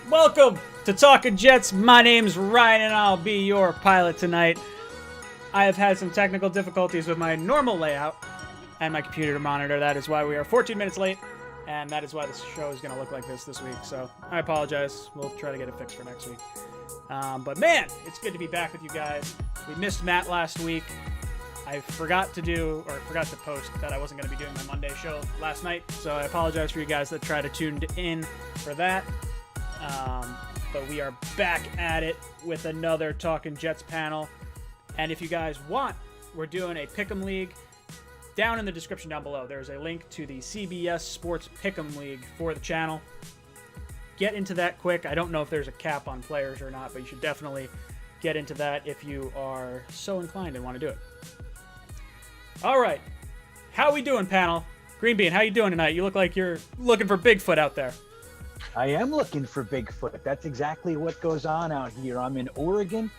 Welcome to Talkin' Jets. My name's Ryan, and I'll be your pilot tonight. I have had some technical difficulties with my normal layout and my computer to monitor. That is why we are 14 minutes late, and that is why the show is going to look like this week. So I apologize. We'll try to get it fixed for next week. But man, it's good to be back with you guys. We missed Matt last week. I forgot to post that I wasn't going to be doing my Monday show last night, so I apologize for you guys that tried to tune in for that. But we are back at it with another Talkin' Jets panel. And if you guys want, we're doing a Pick'em League. Down in the description down below, there's a link to the CBS Sports Pick'em League for the channel. Get into that quick. I don't know if there's a cap on players or not, but you should definitely get into that if you are so inclined and want to do it. All right. How we doing, panel? Green Bean, how you doing tonight? You look like you're looking for Bigfoot out there. I am looking for Bigfoot. That's exactly what goes on out here. I'm in Oregon.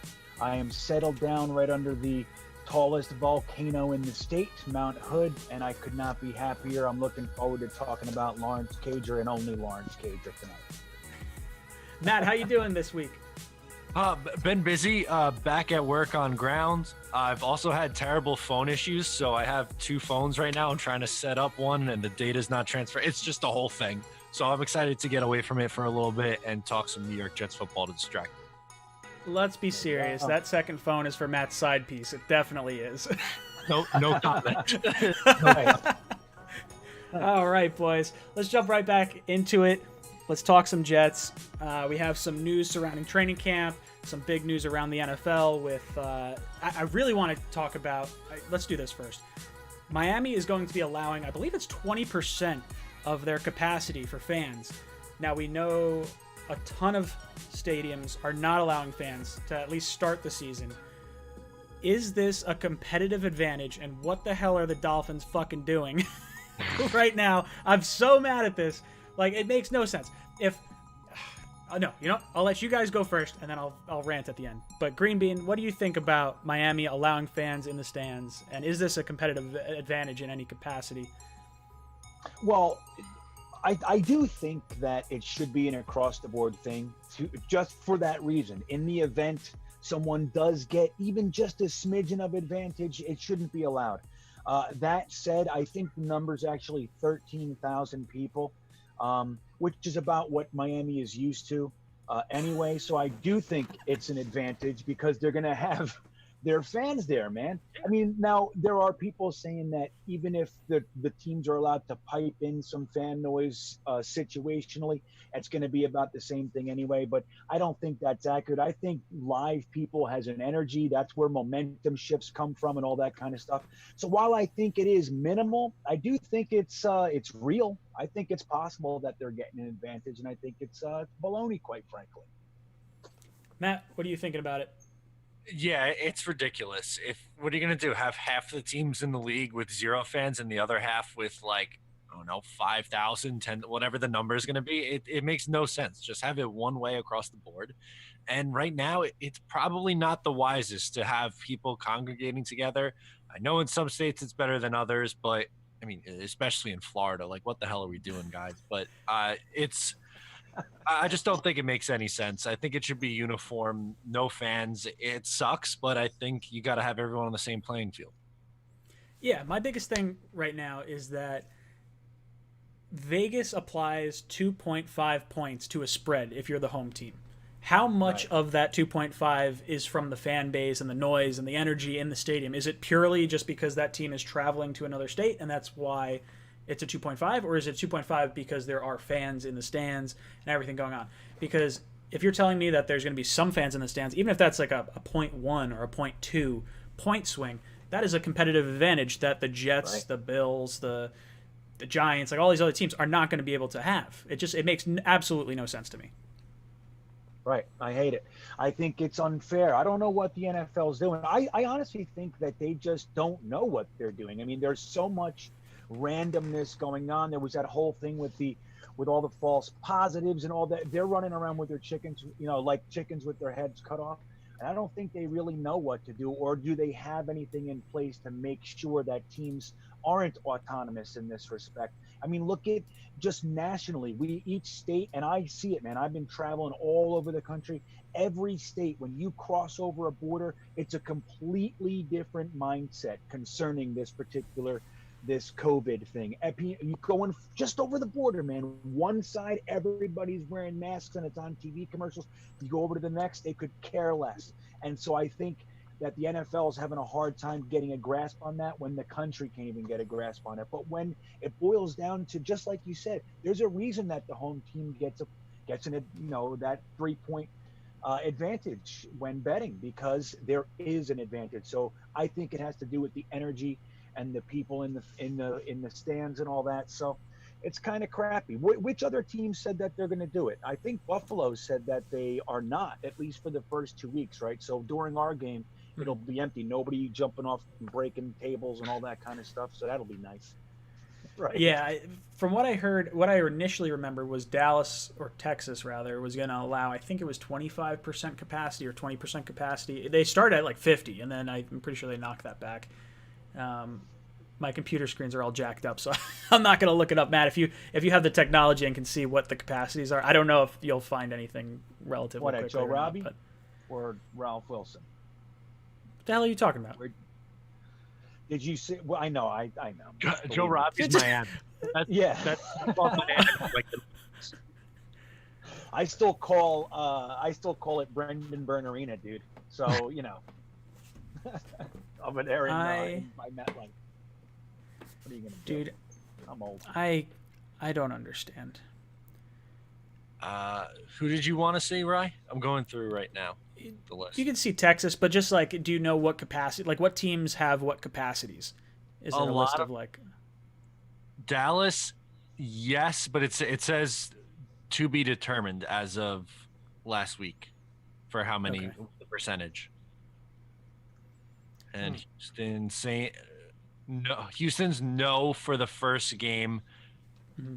I am settled down right under the tallest volcano in the state, Mount Hood, and I could not be happier. I'm looking forward to talking about Lawrence Cager and only Lawrence Cager tonight. Matt, how you doing this week? Been busy, back at work on grounds. I've also had terrible phone issues, so I have two phones right now. I'm trying to set up one, and the data's not transferred. It's just a whole thing. So I'm excited to get away from it for a little bit and talk some New York Jets football to distract me. Let's be serious. That second phone is for Matt's side piece. It definitely is. No comment. All right, boys. Let's jump right back into it. Let's talk some Jets. We have some news surrounding training camp, some big news around the NFL with I really want to talk about let's do this first. Miami is going to be allowing, I believe it's 20% of their capacity for fans. Now, we know a ton of stadiums are not allowing fans to at least start the season. Is this a competitive advantage, and what the hell are the Dolphins fucking doing right now? I'm so mad at this. Like, it makes no sense. No, I'll let you guys go first, and then I'll rant at the end. But Green Bean, what do you think about Miami allowing fans in the stands, and is this a competitive advantage in any capacity? Well, I do think that it should be an across-the-board thing, just for that reason. In the event someone does get even just a smidgen of advantage, it shouldn't be allowed. That said, I think the number's actually 13,000 people, which is about what Miami is used to anyway. So I do think it's an advantage because they're going to have their fans there, man. I mean, now there are people saying that even if the teams are allowed to pipe in some fan noise situationally, it's going to be about the same thing anyway. But I don't think that's accurate. I think live people has an energy. That's where momentum shifts come from and all that kind of stuff. So while I think it is minimal, I do think it's real. I think it's possible that they're getting an advantage, and I think it's baloney, quite frankly. Matt, what are you thinking about it? Yeah, it's ridiculous. What are you going to do? Have half the teams in the league with 0 fans and the other half with, like, I don't know, 5,000, 10, whatever the number is going to be? It makes no sense. Just have it one way across the board. And right now, it's probably not the wisest to have people congregating together. I know in some states it's better than others, but, I mean, especially in Florida, like, what the hell are we doing, guys? But I just don't think it makes any sense. I think it should be uniform, no fans. It sucks, but I think you got to have everyone on the same playing field. Yeah, my biggest thing right now is that Vegas applies 2.5 points to a spread if you're the home team. How much of that 2.5 is from the fan base and the noise and the energy in the stadium? Is it purely just because that team is traveling to another state and that's why it's a 2.5, or is it 2.5 because there are fans in the stands and everything going on? Because if you're telling me that there's going to be some fans in the stands, even if that's like a 0.1 or a 0.2 point swing, that is a competitive advantage that the Jets, the Bills, the Giants, like all these other teams are not going to be able to have. It makes absolutely no sense to me. Right. I hate it. I think it's unfair. I don't know what the NFL's doing. I honestly think that they just don't know what they're doing. I mean, there's so much randomness going on. There was that whole thing with all the false positives and all that. They're running around with their chickens, like chickens with their heads cut off. And I don't think they really know what to do, or do they have anything in place to make sure that teams aren't autonomous in this respect? I mean, look at just nationally, each state, and I see it, man. I've been traveling all over the country. Every state, when you cross over a border, it's a completely different mindset concerning this COVID thing. You going just over the border, man. One side, everybody's wearing masks and it's on TV commercials. You go over to the next, they could care less. And so I think that the NFL is having a hard time getting a grasp on that when the country can't even get a grasp on it. But when it boils down to, just like you said, there's a reason that the home team gets that 3-point advantage when betting, because there is an advantage. So I think it has to do with the energy and the people in the stands and all that. So it's kind of crappy. Which other team said that they're going to do it? I think Buffalo said that they are not, at least for the first 2 weeks, right? So during our game, it'll be empty. Nobody jumping off and breaking tables and all that kind of stuff. So that'll be nice. Right. Yeah. From what I heard, what I initially remember was Dallas, or Texas rather, was going to allow, I think it was 25% capacity or 20% capacity. They started at like 50, and then I'm pretty sure they knocked that back. My computer screens are all jacked up, so I'm not going to look it up, Matt. If you have the technology and can see what the capacities are, I don't know if you'll find anything relatively quickly. What, Joe Robbie or Ralph Wilson? What the hell are you talking about? Did you see? Well, I know. I know. Joe Robbie's Miami. Yeah. I still call it Brendan Byrne Arena, dude. So over there in by MetLife. What are you gonna do? Dude, I'm old. I don't understand. Who did you want to see, Rye? I'm going through right now the list. You can see Texas, but just like, do you know what capacity? Like, what teams have what capacities? Is there a list of like Dallas? Yes, but it says to be determined as of last week for how many the percentage. And Houston's no for the first game.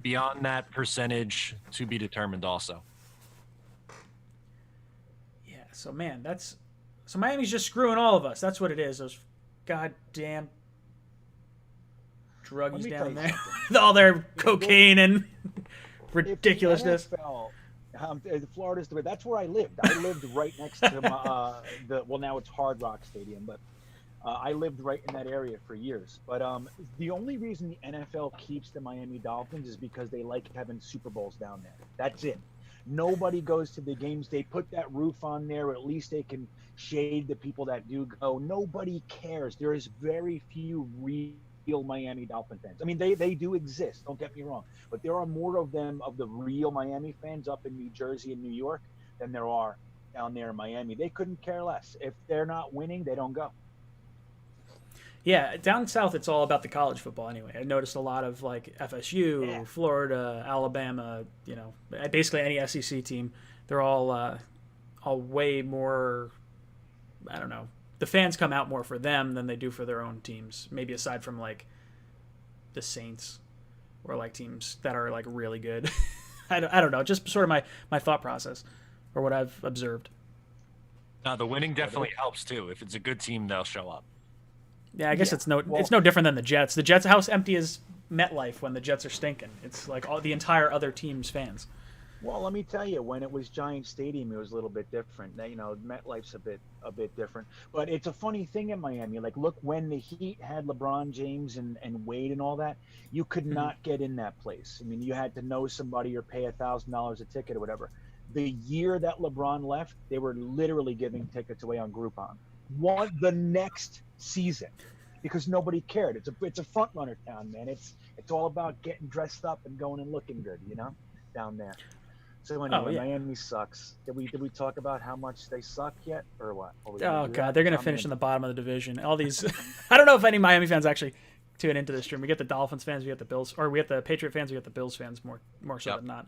Beyond that, percentage to be determined also. Yeah, so man, so Miami's just screwing all of us. That's what it is. Those goddamn druggies down there. All their cocaine and ridiculousness. Florida's the way. That's where I lived. I lived right next to now it's Hard Rock Stadium, but I lived right in that area for years. But the only reason the NFL keeps the Miami Dolphins is because they like having Super Bowls down there. That's it. Nobody goes to the games. They put that roof on there. At least they can shade the people that do go. Nobody cares. There is very few real Miami Dolphin fans. I mean, they do exist. Don't get me wrong. But there are more of them, of the real Miami fans up in New Jersey and New York, than there are down there in Miami. They couldn't care less. If they're not winning, they don't go. Yeah, down south, it's all about the college football anyway. I noticed a lot of like FSU, Florida, Alabama, basically any SEC team. They're all way more, I don't know. The fans come out more for them than they do for their own teams. Maybe aside from like the Saints or like teams that are like really good. I don't know. Just sort of my thought process or what I've observed. No, the winning definitely helps too. If it's a good team, they'll show up. Yeah, I guess it's no different than the Jets. The Jets' house empty as MetLife when the Jets are stinking. It's like all the entire other team's fans. Well, let me tell you, when it was Giant Stadium, it was a little bit different. MetLife's a bit different. But it's a funny thing in Miami. Like, look, when the Heat had LeBron James and Wade and all that, you could not get in that place. I mean, you had to know somebody or pay $1,000 a ticket or whatever. The year that LeBron left, they were literally giving tickets away on Groupon. The next season, because nobody cared. It's a front runner town, man. It's all about getting dressed up and going and looking good, down there. So anyway, Miami sucks. Did we talk about how much they suck yet, or what? Oh god, they're gonna finish in the bottom of the division. All these, I don't know if any Miami fans actually tune into this stream. We get the Dolphins fans, we get the Bills, or we get the Patriot fans, we get the Bills fans more so than not.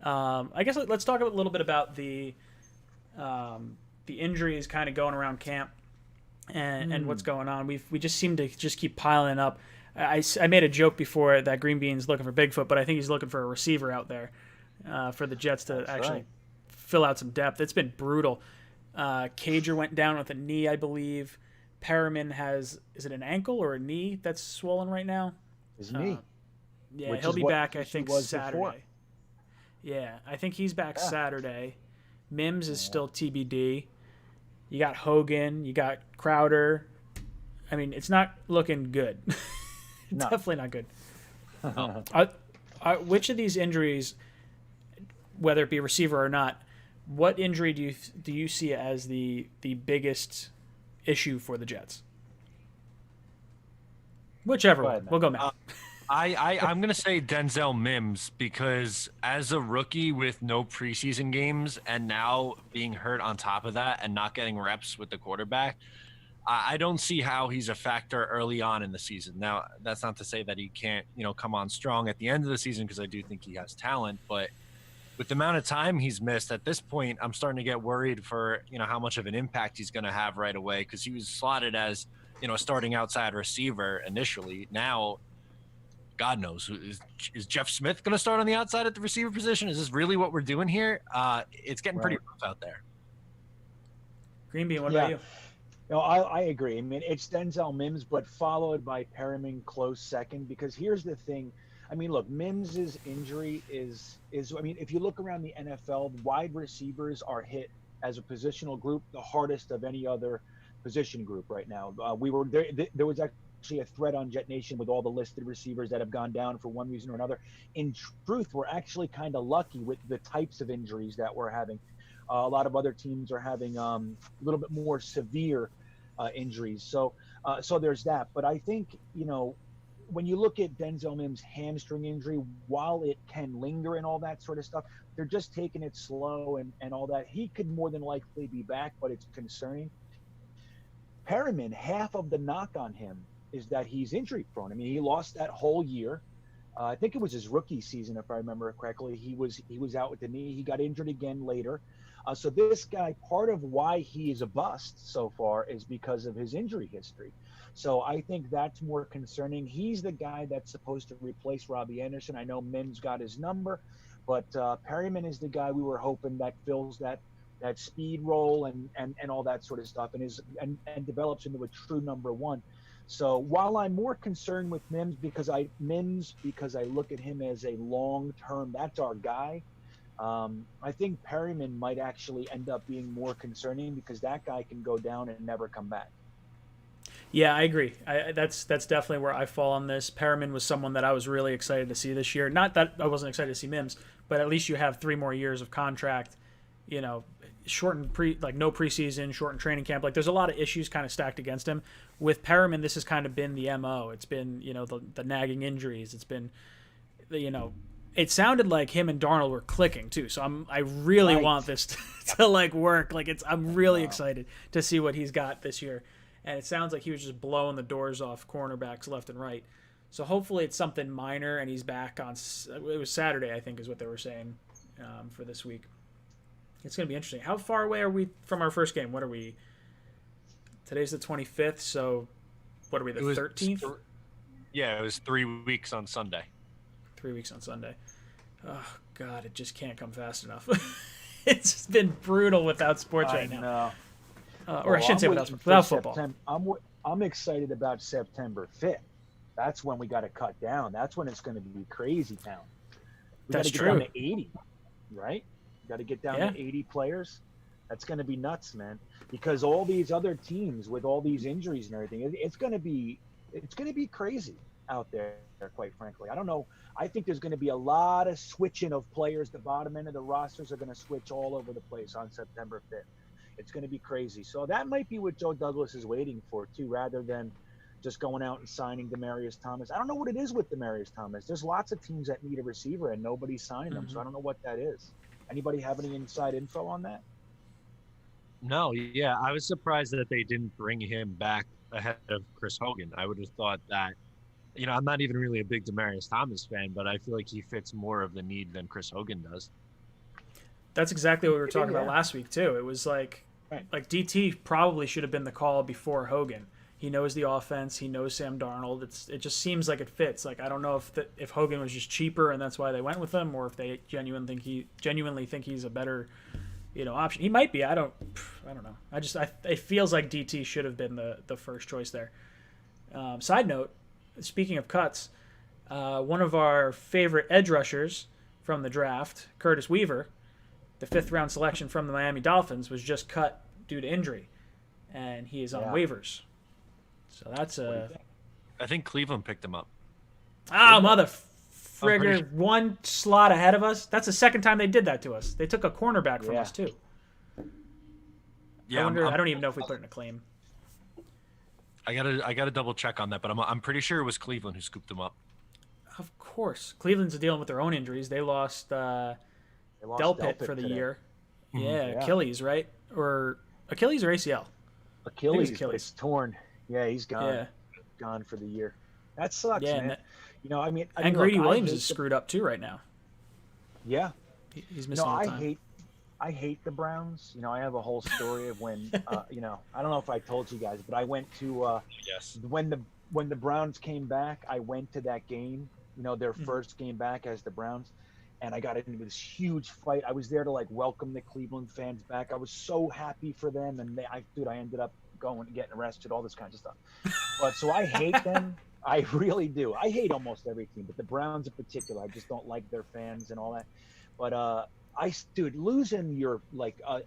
I guess let's talk a little bit about the injuries kind of going around camp and what's going on. We just seem to just keep piling up. I made a joke before that Green Bean's looking for Bigfoot, but I think he's looking for a receiver out there for the Jets to fill out some depth. It's been brutal. Cager went down with a knee, I believe. Perriman is it an ankle or a knee that's swollen right now? His knee. Yeah, he'll be back, I think, Saturday. Before. Yeah, I think he's back Saturday. Mims is still TBD. You got Hogan, you got Crowder. I mean, it's not looking good. No. Definitely not good. Which of these injuries, whether it be receiver or not, what injury do you see as the biggest issue for the Jets? Whichever one. We'll go Matt. I'm going to say Denzel Mims, because as a rookie with no preseason games and now being hurt on top of that and not getting reps with the quarterback, I don't see how he's a factor early on in the season. Now, that's not to say that he can't, come on strong at the end of the season, because I do think he has talent. But with the amount of time he's missed at this point, I'm starting to get worried for, how much of an impact he's going to have right away, because he was slotted as, a starting outside receiver initially. Now, God knows, is Jeff Smith going to start on the outside at the receiver position? Is this really what we're doing here? It's getting pretty rough out there. Green Bean, what about you? No, I agree. I mean, it's Denzel Mims, but followed by Perriman close second, because here's the thing. I mean, look, Mims's injury is I mean, if you look around the NFL, wide receivers are hit as a positional group the hardest of any other position group right now. We were there was actually a thread on Jet Nation with all the listed receivers that have gone down for one reason or another. In truth, we're actually kind of lucky with the types of injuries that we're having. A lot of other teams are having a little bit more severe injuries. So there's that. But I think, when you look at Denzel Mims' hamstring injury, while it can linger and all that sort of stuff, they're just taking it slow and all that. He could more than likely be back, but it's concerning. Perriman, half of the knock on him is that he's injury prone. I mean, he lost that whole year. I think it was his rookie season, if I remember correctly. He was out with the knee. He got injured again later. So this guy, part of why he is a bust so far is because of his injury history. So I think that's more concerning. He's the guy that's supposed to replace Robbie Anderson. I know Mims got his number, but Perriman is the guy we were hoping that fills that speed role and all that sort of stuff and develops into a true number one. So while I'm more concerned with Mims because I look at him as a long-term, that's our guy. I think Perriman might actually end up being more concerning because that guy can go down and never come back. Yeah, I agree. That's definitely where I fall on this. Perriman was someone that I was really excited to see this year. Not that I wasn't excited to see Mims, but at least you have 3 more years of contract, shortened no preseason, shortened training camp. Like there's a lot of issues kind of stacked against him. With Perriman, this has kind of been the MO. It's been, the nagging injuries. It's been, it sounded like him and Darnold were clicking too. So I really want this to work. I'm really excited to see what he's got this year. And it sounds like he was just blowing the doors off cornerbacks left and right. So hopefully it's something minor and he's back on. It was Saturday, I think, is what they were saying for this week. It's going to be interesting. How far away are we from our first game? What are we? Today's the 25th, so what are we, the 13th? Yeah, it was 3 weeks on Sunday. 3 weeks on Sunday. Oh, God, it just can't come fast enough. It's just been brutal without sports right now. Or I shouldn't say without football. I'm excited about September 5th. That's when we got to cut down. That's when it's going to be crazy town. We got to get down to 80, right? Got to get down to 80 players. That's going to be nuts, man. Because all these other teams with all these injuries and everything, it's going to be crazy out there, quite frankly. I don't know. I think there's going to be a lot of switching of players. The bottom end of the rosters are going to switch all over the place on September 5th. It's going to be crazy. So that might be what Joe Douglas is waiting for, too, rather than just going out and signing Demaryius Thomas. I don't know what it is with Demaryius Thomas. There's lots of teams that need a receiver, and nobody's signing them, so I don't know what that is. Anybody have any inside info on that? No, yeah. I was surprised that they didn't bring him back ahead of Chris Hogan. I would have thought that, I'm not even really a big Demaryius Thomas fan, but I feel like he fits more of the need than Chris Hogan does. That's exactly what we were talking about last week, too. It was like DT probably should have been the call before Hogan. He knows the offense. He knows Sam Darnold. It just seems like it fits. I don't know if Hogan was just cheaper and that's why they went with him, or if they genuinely think he's a better, option. He might be. I don't know. It feels like DT should have been the first choice there. Side note, speaking of cuts, One of our favorite edge rushers from the draft, Curtis Weaver, the 5th-round selection from the Miami Dolphins, was just cut due to injury, and he is on waivers. So that's I think Cleveland picked him up. Mother frigger, one slot ahead of us. That's the second time they did that to us. They took a cornerback from us too. Yeah, I don't even know if we put in a claim. I gotta double check on that, but I'm pretty sure it was Cleveland who scooped him up. Of course, Cleveland's dealing with their own injuries. They lost Delpit for the year. Mm-hmm. Yeah, Achilles, right? Or Achilles or ACL? Achilles. It's torn. Yeah, he's gone. Yeah. Gone for the year. That sucks, man. And Grady Williams is screwed up too right now. Yeah, he's missing all the time. I hate the Browns. I have a whole story of when, I don't know if I told you guys, but I went to when the Browns came back, I went to that game. Their first game back as the Browns, and I got into this huge fight. I was there to welcome the Cleveland fans back. I was so happy for them, and I ended up going and getting arrested, all this kind of stuff. But so I hate them. I really do. I hate almost every team, but the Browns in particular, I just don't like their fans and all that. But losing your a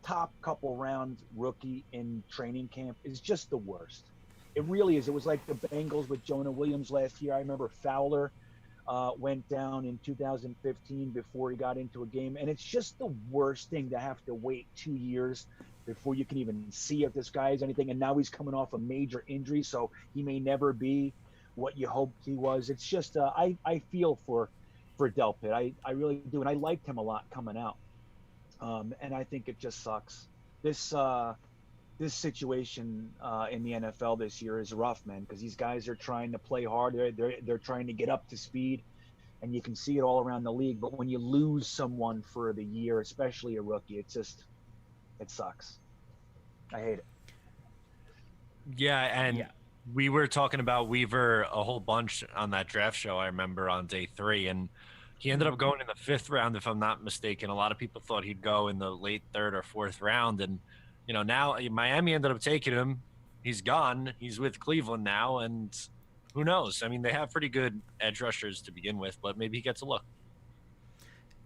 top couple round rookie in training camp is just the worst. It really is. It was like the Bengals with Jonah Williams last year. I remember Fowler went down in 2015 before he got into a game, and it's just the worst thing to have to wait 2 years before you can even see if this guy is anything. And now he's coming off a major injury, so he may never be what you hoped he was. It's just I feel for Delpit. I really do, and I liked him a lot coming out. And I think it just sucks. This situation in the NFL this year is rough, man, because these guys are trying to play hard. They're trying to get up to speed, and you can see it all around the league. But when you lose someone for the year, especially a rookie, it sucks. I hate it. Yeah, and we were talking about Weaver a whole bunch on that draft show, I remember, on day 3, and he ended up going in the 5th round, if I'm not mistaken. A lot of people thought he'd go in the late 3rd or 4th round, and now Miami ended up taking him. He's gone. He's with Cleveland now, and who knows? I mean, they have pretty good edge rushers to begin with, but maybe he gets a look.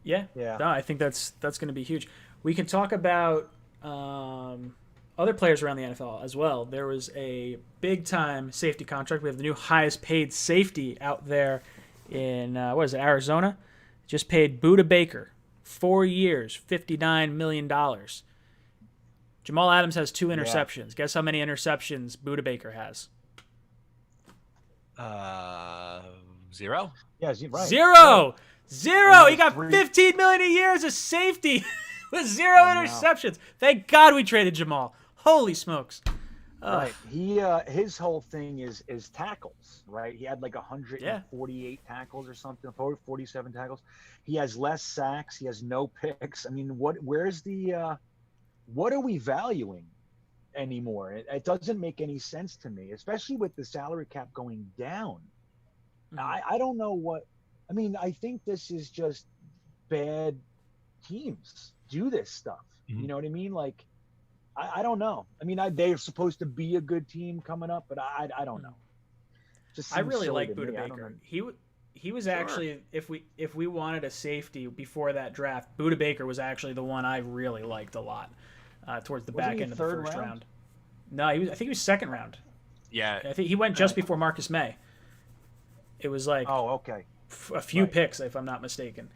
Yeah. No, I think that's going to be huge. We can talk about other players around the NFL as well. There was a big-time safety contract. We have the new highest-paid safety out there in, Arizona. Just paid Budda Baker 4 years, $59 million. Jamal Adams has 2 interceptions. Yeah. Guess how many interceptions Budda Baker has? 0? Yeah, right. Zero. He got $15 million a year as a safety with 0 interceptions. Thank God we traded Jamal. Holy smokes. Right. His whole thing is tackles, right? He had 148 tackles or something, 47 tackles. He has less sacks. He has no picks. I mean, what are we valuing anymore? It doesn't make any sense to me, especially with the salary cap going down. I don't know what – I mean, I think this is just bad teams do this stuff. Mm-hmm. You know what I mean? I don't know. I mean, they're supposed to be a good team coming up, but I don't know. I really like Budda Baker. He was actually, if we wanted a safety before that draft, Budda Baker was actually the one I really liked a lot. Towards the back end of the first round. No, I think he was 2nd round. Yeah. I think he went just before Marcus Maye. It was okay. A few picks, if I'm not mistaken.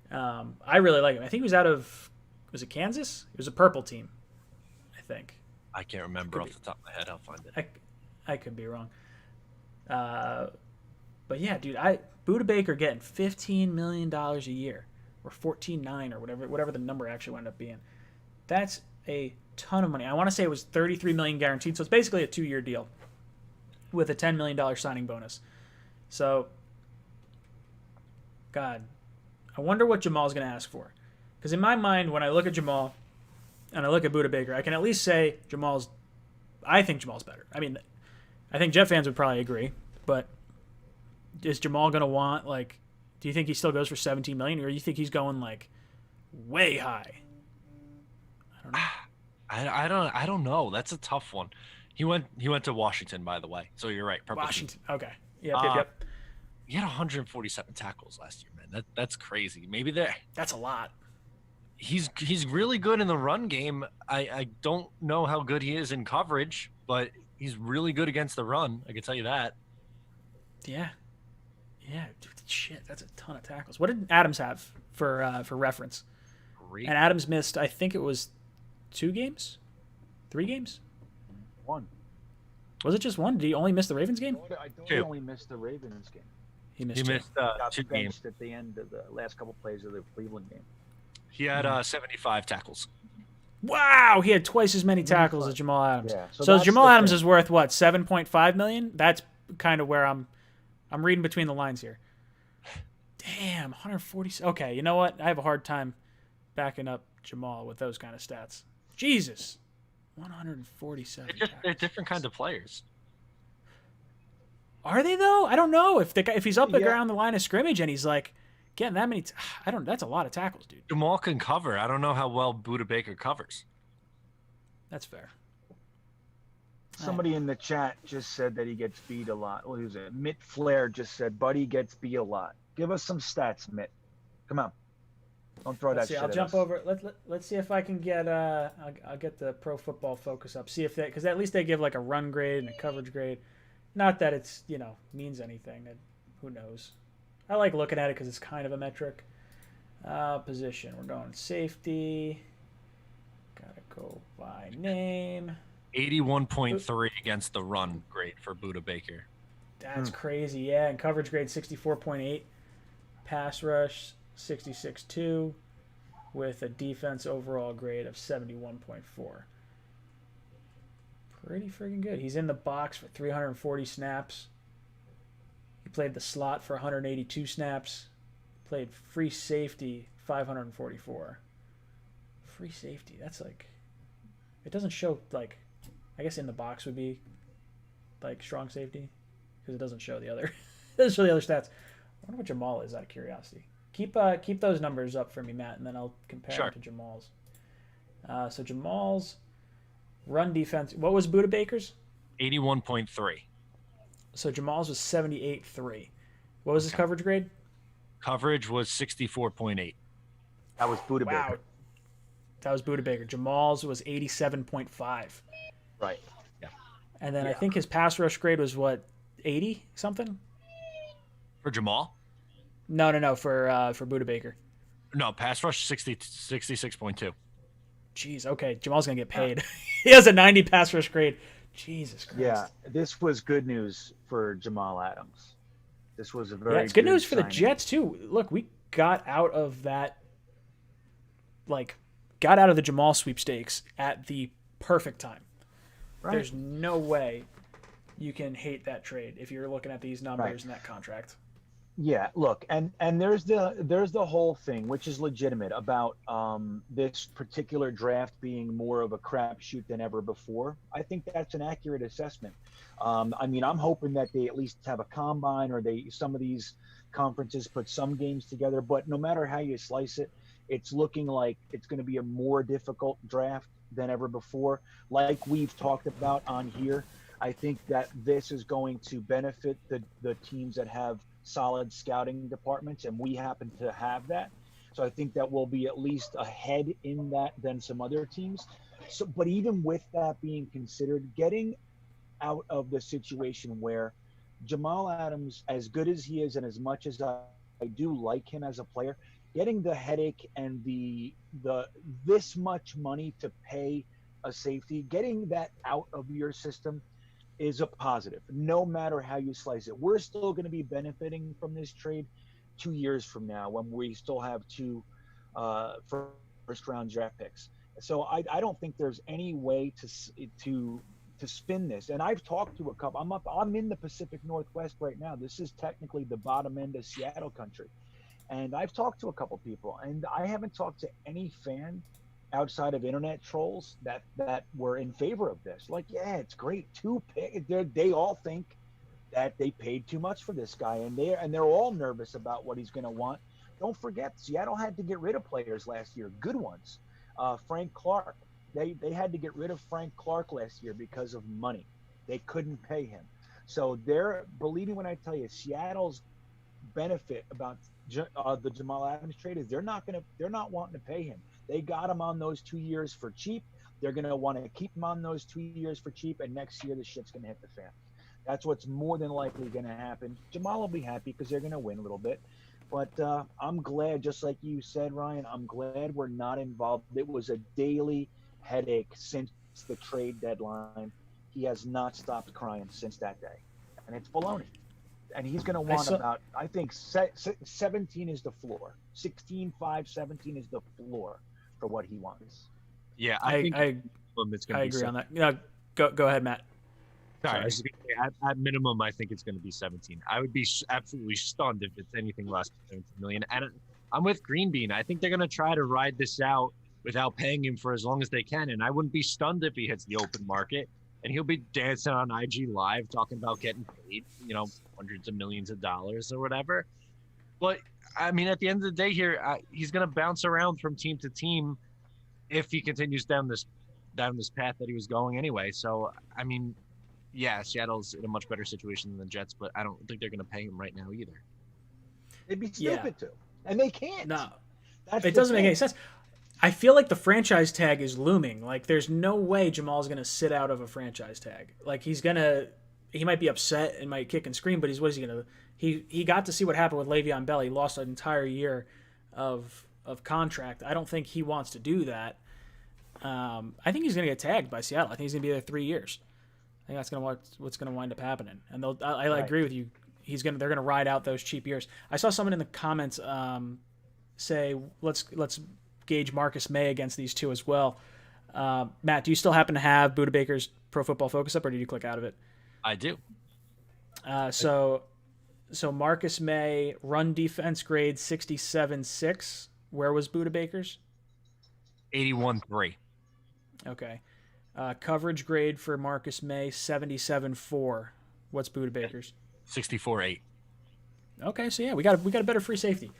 I really like him. I think he was out of, was it Kansas? It was a purple team, I think. I can't remember off the top of my head. I'll find it. I could be wrong. But yeah, dude, Budda Baker getting $15 million a year, or $14.9 or whatever the number actually wound up being. That's a ton of money. I want to say it was $33 million guaranteed, so it's basically a 2-year deal with a $10 million signing bonus. So, God, I wonder what Jamal's going to ask for. Because in my mind, when I look at Jamal and I look at Budda Baker, I can at least say I think Jamal's better. I mean, I think Jet fans would probably agree, but is Jamal going to want, do you think he still goes for $17 million, or do you think he's going, way high? I don't know. That's a tough one. He went to Washington, by the way. So you're right. Purple Washington. Team. Okay. Yep. He had 147 tackles last year, man. That's crazy. Maybe that's a lot. He's really good in the run game. I don't know how good he is in coverage, but he's really good against the run. I can tell you that. Yeah. Yeah, dude, shit, that's a ton of tackles. What did Adams have for reference? Great. And Adams missed, I think it was 2 games? 3 games? 1. Was it just 1? Did he only miss the Ravens game? I thought he only missed the Ravens game. He missed 2 games at the end of the last couple plays of the Cleveland game. He had 75 tackles. Wow, he had twice as many tackles as Jamal Adams. Yeah, so Jamal Adams is worth what, $7.5 million? That's kind of where I'm reading between the lines here. Damn, 140. Okay, you know what? I have a hard time backing up Jamal with those kind of stats. Jesus, 147. They're different kinds of players. Are they though? I don't know if he's up around the line of scrimmage and he's like getting that many. I don't. That's a lot of tackles, dude. Jamal can cover. I don't know how well Budda Baker covers. That's fair. Somebody in the chat just said that he gets beat a lot. What was it? Mitt Flair just said, Buddy gets beat a lot. Give us some stats, Mitt. Come on. Don't throw that shit I'll at jump us. over. Let's see if I can get. I'll get the Pro Football Focus up. See if they, because at least they give like a run grade and a coverage grade. Not that it's means anything. Who knows? I like looking at it because it's kind of a metric. Position. We're going safety. Gotta go by name. 81.3 against the run grade for Budda Baker. That's crazy, yeah. And coverage grade 64.8. Pass rush 66.2 with a defense overall grade of 71.4. Pretty freaking good. He's in the box for 340 snaps. He played the slot for 182 snaps. Played free safety 544. Free safety, that's like... It doesn't show, like... I guess in the box would be like strong safety because it doesn't show the other. It doesn't show the other stats. I wonder what Jamal is out of curiosity. Keep those numbers up for me, Matt, and then I'll compare them to Jamal's. So Jamal's run defense. What was Budda Baker's? 81.3. So Jamal's was 78.3. What was his coverage grade? Coverage was 64.8. That was Budda Baker. That was Budda Baker. Jamal's was 87.5. Right. Yeah. And then I think his pass rush grade was what, 80 something? For Jamal? No, for Budda Baker. No, pass rush 66.2. Jeez, okay. Jamal's going to get paid. He has a 90 pass rush grade. Jesus Christ. Yeah, this was good news for Jamal Adams. This was a very it's good news for signing. the Jets, too. Look, we got out of that, got out of the Jamal sweepstakes at the perfect time. Right. There's no way you can hate that trade if you're looking at these numbers and that contract. Yeah, look, and there's the whole thing, which is legitimate, about this particular draft being more of a crapshoot than ever before. I think that's an accurate assessment. I mean, I'm hoping that they at least have a combine, or some of these conferences put some games together. But no matter how you slice it, it's looking like it's going to be a more difficult draft than ever before. Like we've talked about on here, I think that this is going to benefit the teams that have solid scouting departments, and we happen to have that. So I think that we'll be at least ahead in that than some other teams. So, but even with that being considered, getting out of the situation where Jamal Adams, as good as he is and as much as I do like him as a player, getting the headache and the this much money to pay a safety, getting that out of your system is a positive, no matter how you slice it. We're still going to be benefiting from this trade 2 years from now when we still have two first-round draft picks. So I don't think there's any way to spin this. And I've talked to a couple. I'm in the Pacific Northwest right now. This is technically the bottom end of Seattle country. And I've talked to a couple people, and I haven't talked to any fan outside of internet trolls that were in favor of this. Like, yeah, it's great. They all think that they paid too much for this guy, and they're all nervous about what he's going to want. Don't forget, Seattle had to get rid of players last year, good ones. Frank Clark, they had to get rid of Frank Clark last year because of money. They couldn't pay him. So believe me when I tell you, Seattle's benefit about the Jamal Adams trade is they're not wanting to pay him. They got him on those 2 years for cheap. They're going to want to keep him on those 2 years for cheap, and next year the shit's going to hit the fan. That's what's more than likely going to happen. Jamal will be happy because they're going to win a little bit. But I'm glad, just like you said, Ryan, I'm glad we're not involved. It was a daily headache since the trade deadline. He has not stopped crying since that day. And it's baloney. And he's going to want about, I think, 17 is the floor. 16, 17 is the floor for what he wants. Yeah, I think it's going to be agree on that. Yeah, go ahead, Matt. Sorry. I was going to say, at minimum, I think it's going to be 17. I would be absolutely stunned if it's anything less than 17 million. And I'm with Green Bean. I think they're going to try to ride this out without paying him for as long as they can. And I wouldn't be stunned if he hits the open market. And he'll be dancing on IG Live talking about getting paid, hundreds of millions of dollars or whatever. But, I mean, at the end of the day here, he's going to bounce around from team to team if he continues down this path that he was going anyway. So, I mean, yeah, Seattle's in a much better situation than the Jets, but I don't think they're going to pay him right now either. They'd be stupid to. And they can't. No. It doesn't make any sense. I feel like the franchise tag is looming. Like, there's no way Jamal's going to sit out of a franchise tag. Like, he might be upset and might kick and scream, but what is he going to do? He got to see what happened with Le'Veon Bell. He lost an entire year of contract. I don't think he wants to do that. I think he's going to get tagged by Seattle. I think he's going to be there 3 years. I think that's what's going to wind up happening. And I agree with you. They're going to ride out those cheap years. I saw someone in the comments say, let's gauge Marcus Maye against these two as well. Matt, do you still happen to have Buda Baker's Pro Football Focus up, or did you click out of it? I do. So Marcus Maye, run defense grade 67.6. Where was Buda Baker's? 81.3. Okay. Coverage grade for Marcus Maye 77.4. What's Buda Baker's? 64.8. Okay, so yeah, we got a better free safety.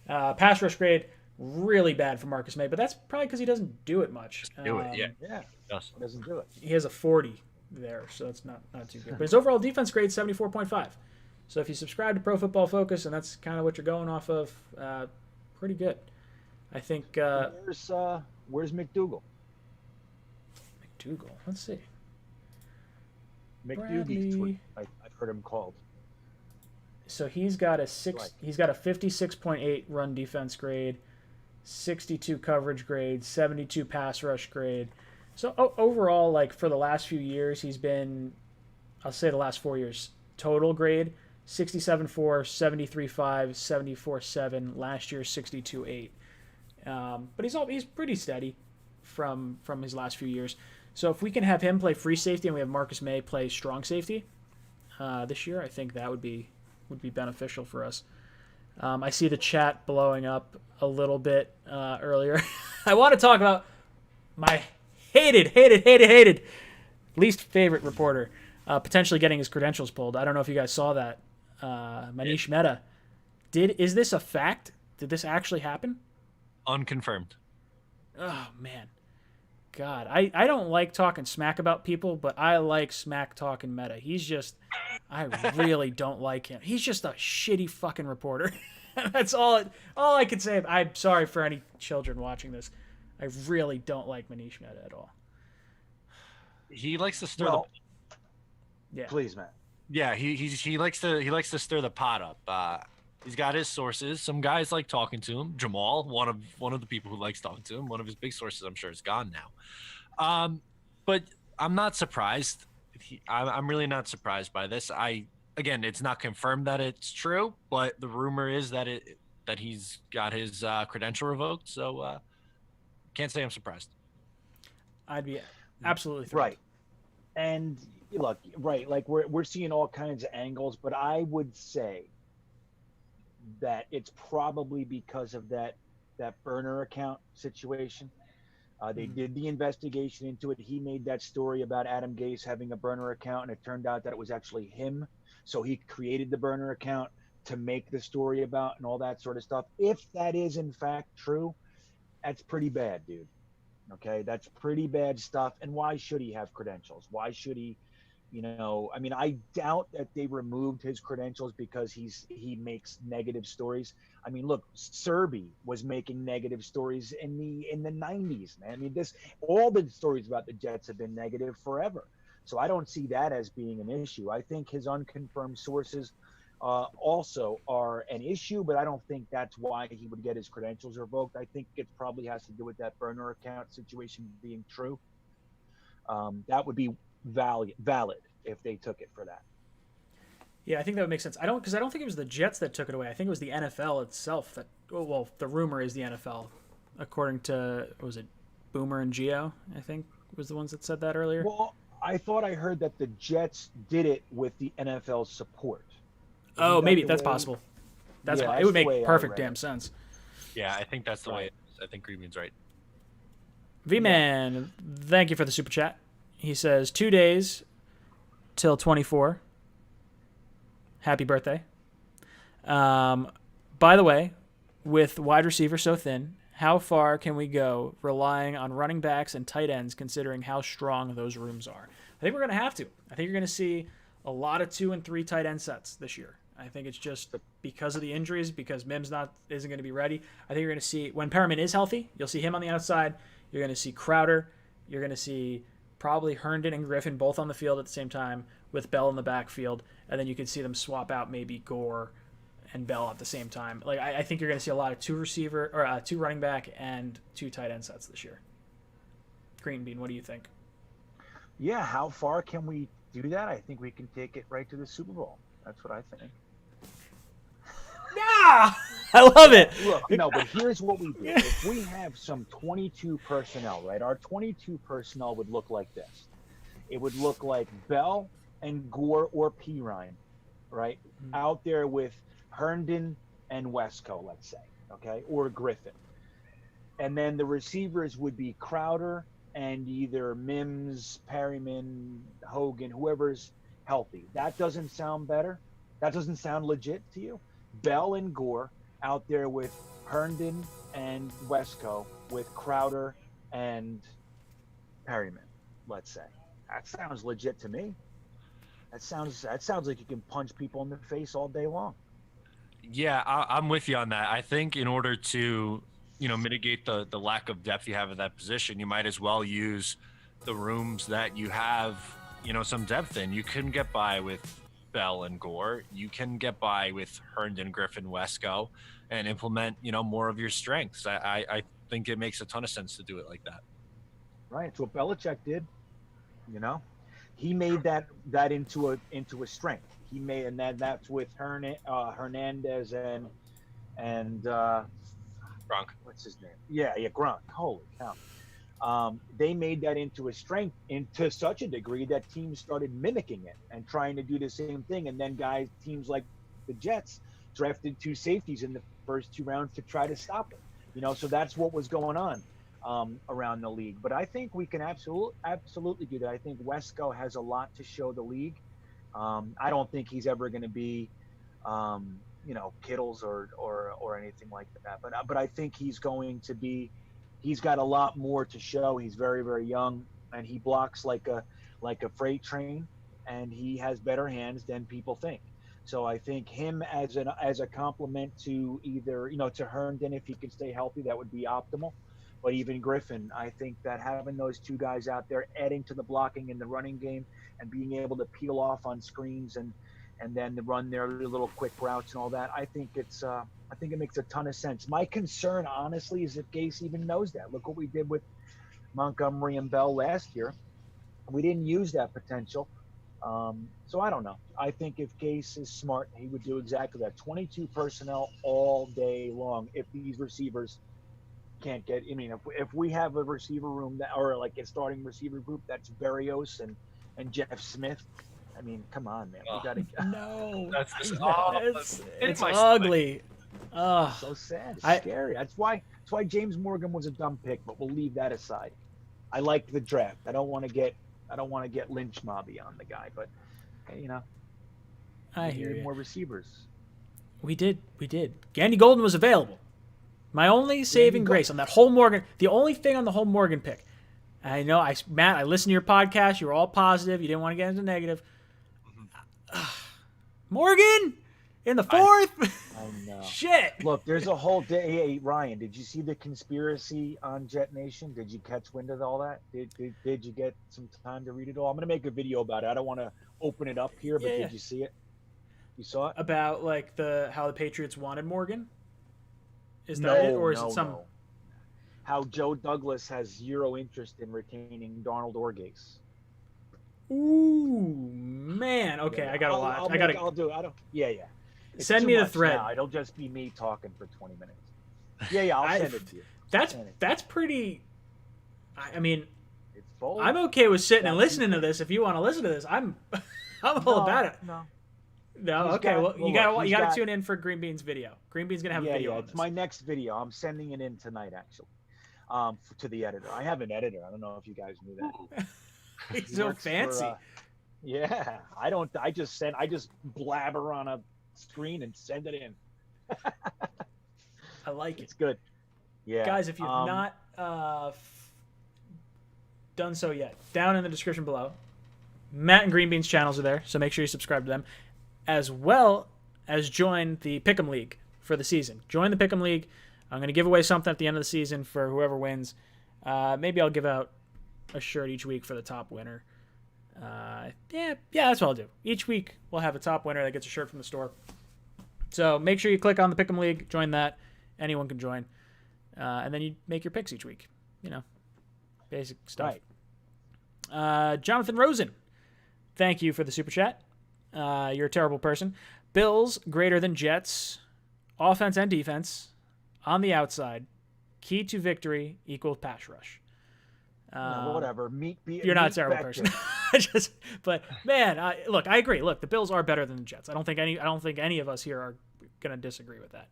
Pass rush grade really bad for Marcus Maye, but that's probably because he doesn't do it much. Do it, yeah. Yeah, he doesn't do it. He has a 40 there, so it's not too good. But his overall defense grade 74.5. So if you subscribe to Pro Football Focus and that's kind of what you're going off of, pretty good. I think. Where's McDougal? McDougal. Let's see. McDougie. I've heard him called. So he's got a 56.8 run defense grade, 62 coverage grade, 72 pass rush grade. So overall, like for the last few years, he's been, I'll say the last 4 years, total grade 67.4, 73.5, 74.7. Last year 62.8. But he's pretty steady from his last few years. So if we can have him play free safety and we have Marcus Maye play strong safety this year, I think that would be beneficial for us. I see the chat blowing up a little bit earlier. I want to talk about my hated least favorite reporter potentially getting his credentials pulled. I don't know if you guys saw that. Manish Mehta. Is this a fact? Did this actually happen? Unconfirmed. Oh, man. God, I don't like talking smack about people, but I like smack talking Mehta. I really don't like him. He's just a shitty fucking reporter. That's all I can say. I'm sorry for any children watching this. I really don't like Manish Mehta at all. He likes to stir Yeah. Please, Matt. Yeah, he likes to stir the pot up. He's got his sources. Some guys like talking to him. Jamal, one of the people who likes talking to him. One of his big sources, I'm sure, is gone now. But I'm not surprised. I'm really not surprised by this. Again, it's not confirmed that it's true, but the rumor is that he's got his credential revoked. So can't say I'm surprised. I'd be absolutely thrilled. Right. And look, right, like we're seeing all kinds of angles, but I would say that it's probably because of that burner account situation. They did the investigation into it. He made that story about Adam Gase having a burner account, and it turned out that it was actually him. So he created the burner account to make the story about and all that sort of stuff. If that is in fact true, that's pretty bad, dude. Okay, that's pretty bad stuff. And why should he have credentials? Why should he, I mean, I doubt that they removed his credentials because he makes negative stories. I mean, look, Serby was making negative stories in the 90s, man. I mean, all the stories about the Jets have been negative forever. So I don't see that as being an issue. I think his unconfirmed sources also are an issue, but I don't think that's why he would get his credentials revoked. I think it probably has to do with that burner account situation being true. That would be valid if they took it for that. Yeah, I think that would make sense. I don't think it was the Jets that took it away. I think it was the NFL itself that. Well, the rumor is the NFL, according to was it Boomer and Gio? I think was the ones that said that earlier. Well, I thought I heard that the Jets did it with the NFL's support. Oh, maybe that's possible. It would make perfect damn sense. Yeah, I think that's the way. I think Greenman's right. V-Man, thank you for the super chat. He says 2 days till 24. Happy birthday. By the way, with wide receiver so thin, how far can we go relying on running backs and tight ends considering how strong those rooms are? I think we're going to have to. I think you're going to see a lot of 2 and 3 tight end sets this year. I think it's just because of the injuries, because Mims isn't going to be ready. I think you're going to see, when Perriman is healthy, you'll see him on the outside. You're going to see Crowder. You're going to see probably Herndon and Griffin both on the field at the same time with Bell in the backfield. And then you can see them swap out maybe Gore and Bell at the same time. Like I think you're going to see a lot of 2 running back and 2 tight end sets this year. Green Bean, what do you think? Yeah, how far can we do that? I think we can take it right to the Super Bowl. That's what I think. Yeah, I love it. Look, no, but here's what we do. If we have some 22 personnel, right? Our 22 personnel would look like this. It would look like Bell and Gore or Pirine, right? Mm-hmm. Out there with Herndon and Wesco, let's say, okay? Or Griffin. And then the receivers would be Crowder and either Mims, Perryman, Hogan, whoever's healthy. That doesn't sound better? That doesn't sound legit to you? Bell and Gore out there with Herndon and Wesco with Crowder and Perryman, let's say. That sounds legit to me. That sounds like you can punch people in the face all day long. Yeah, I'm with you on that. I think in order to, mitigate the lack of depth you have at that position, you might as well use the rooms that you have, some depth in. You can get by with Bell and Gore. You can get by with Herndon, Griffin, Wesco, and implement, more of your strengths. I think it makes a ton of sense to do it like that. Right. It's what Belichick did. He made that into a strength. He made, and that's with Hernandez and Gronk. What's his name? Yeah, Gronk. Holy cow. They made that into a strength to such a degree that teams started mimicking it and trying to do the same thing. And then teams like the Jets drafted 2 safeties in the first 2 rounds to try to stop it. So that's what was going on around the league. But I think we can absolutely do that. I think Wesco has a lot to show the league. I don't think he's ever going to be, Kittles or anything like that. But I think he's going to be. He's got a lot more to show. He's very, very young, and he blocks like a freight train, and he has better hands than people think. So I think him as a complement to either to Herndon, if he can stay healthy, that would be optimal. But even Griffin, I think that having those 2 guys out there, adding to the blocking in the running game, and being able to peel off on screens and then run their little quick routes and all that, I think it makes a ton of sense. My concern, honestly, is if Gase even knows that. Look what we did with Montgomery and Bell last year. We didn't use that potential. So I don't know. I think if Gase is smart, he would do exactly that. 22 personnel all day long if these receivers can't get – I mean, if we have a receiver room or like a starting receiver group that's Berrios and Jeff Smith – I mean, come on, man. We gotta. No, it's ugly. So sad. It's scary. That's why James Morgan was a dumb pick. But we'll leave that aside. I like the draft. I don't want to get lynch mobby on the guy. But hey, I we hear need you. more receivers. We did. Gandy Golden was available. My only saving grace on that whole Morgan. The only thing on the whole Morgan pick. I know, Matt. I listened to your podcast. You were all positive. You didn't want to get into negative. Morgan in the fourth. I know. Shit. Look, there's a whole day. Hey, Ryan, did you see the conspiracy on Jet Nation? Did you catch wind of all that? Did you get some time to read it all? I'm gonna make a video about it. I don't want to open it up here, but did you see it? You saw it? About like how the Patriots wanted Morgan? Is that it, or is it some? No. How Joe Douglas has zero interest in retaining Darnold or Gase. Ooh, man. Okay, Yeah, I gotta watch. I'll do it. Yeah. It's send me the thread. Now. It'll just be me talking for 20 minutes. Yeah, I'll send it to you. That's pretty. I mean, it's bold. I'm okay with sitting and listening to this. If you want to listen to this, I'm all about it. No, okay. You gotta tune in for Green Bean's video. Green Bean's gonna have a video. Yeah, it's my next video. I'm sending it in tonight, actually, to the editor. I have an editor. I don't know if you guys knew that. He's so fancy. Yeah, I don't. I just blabber on a screen and send it in. I like it. It's good. Yeah, guys, if you've not done so yet, down in the description below, Matt and Green Bean's channels are there, so make sure you subscribe to them, as well as join the Pick'em League for the season. Join the Pick'em League. I'm going to give away something at the end of the season for whoever wins. Maybe I'll give out a shirt each week for the top winner. Yeah, that's what I'll do. Each week we'll have a top winner that gets a shirt from the store. So make sure you click on the Pick'em League, join that. Anyone can join. And then you make your picks each week. Basic stuff. Right. Jonathan Rosen, thank you for the super chat. You're a terrible person. Bills greater than Jets. Offense and defense on the outside. Key to victory equals pass rush. Whatever. You're not a terrible person. But man, look, I agree. Look, the Bills are better than the Jets. I don't think any of us here are gonna disagree with that.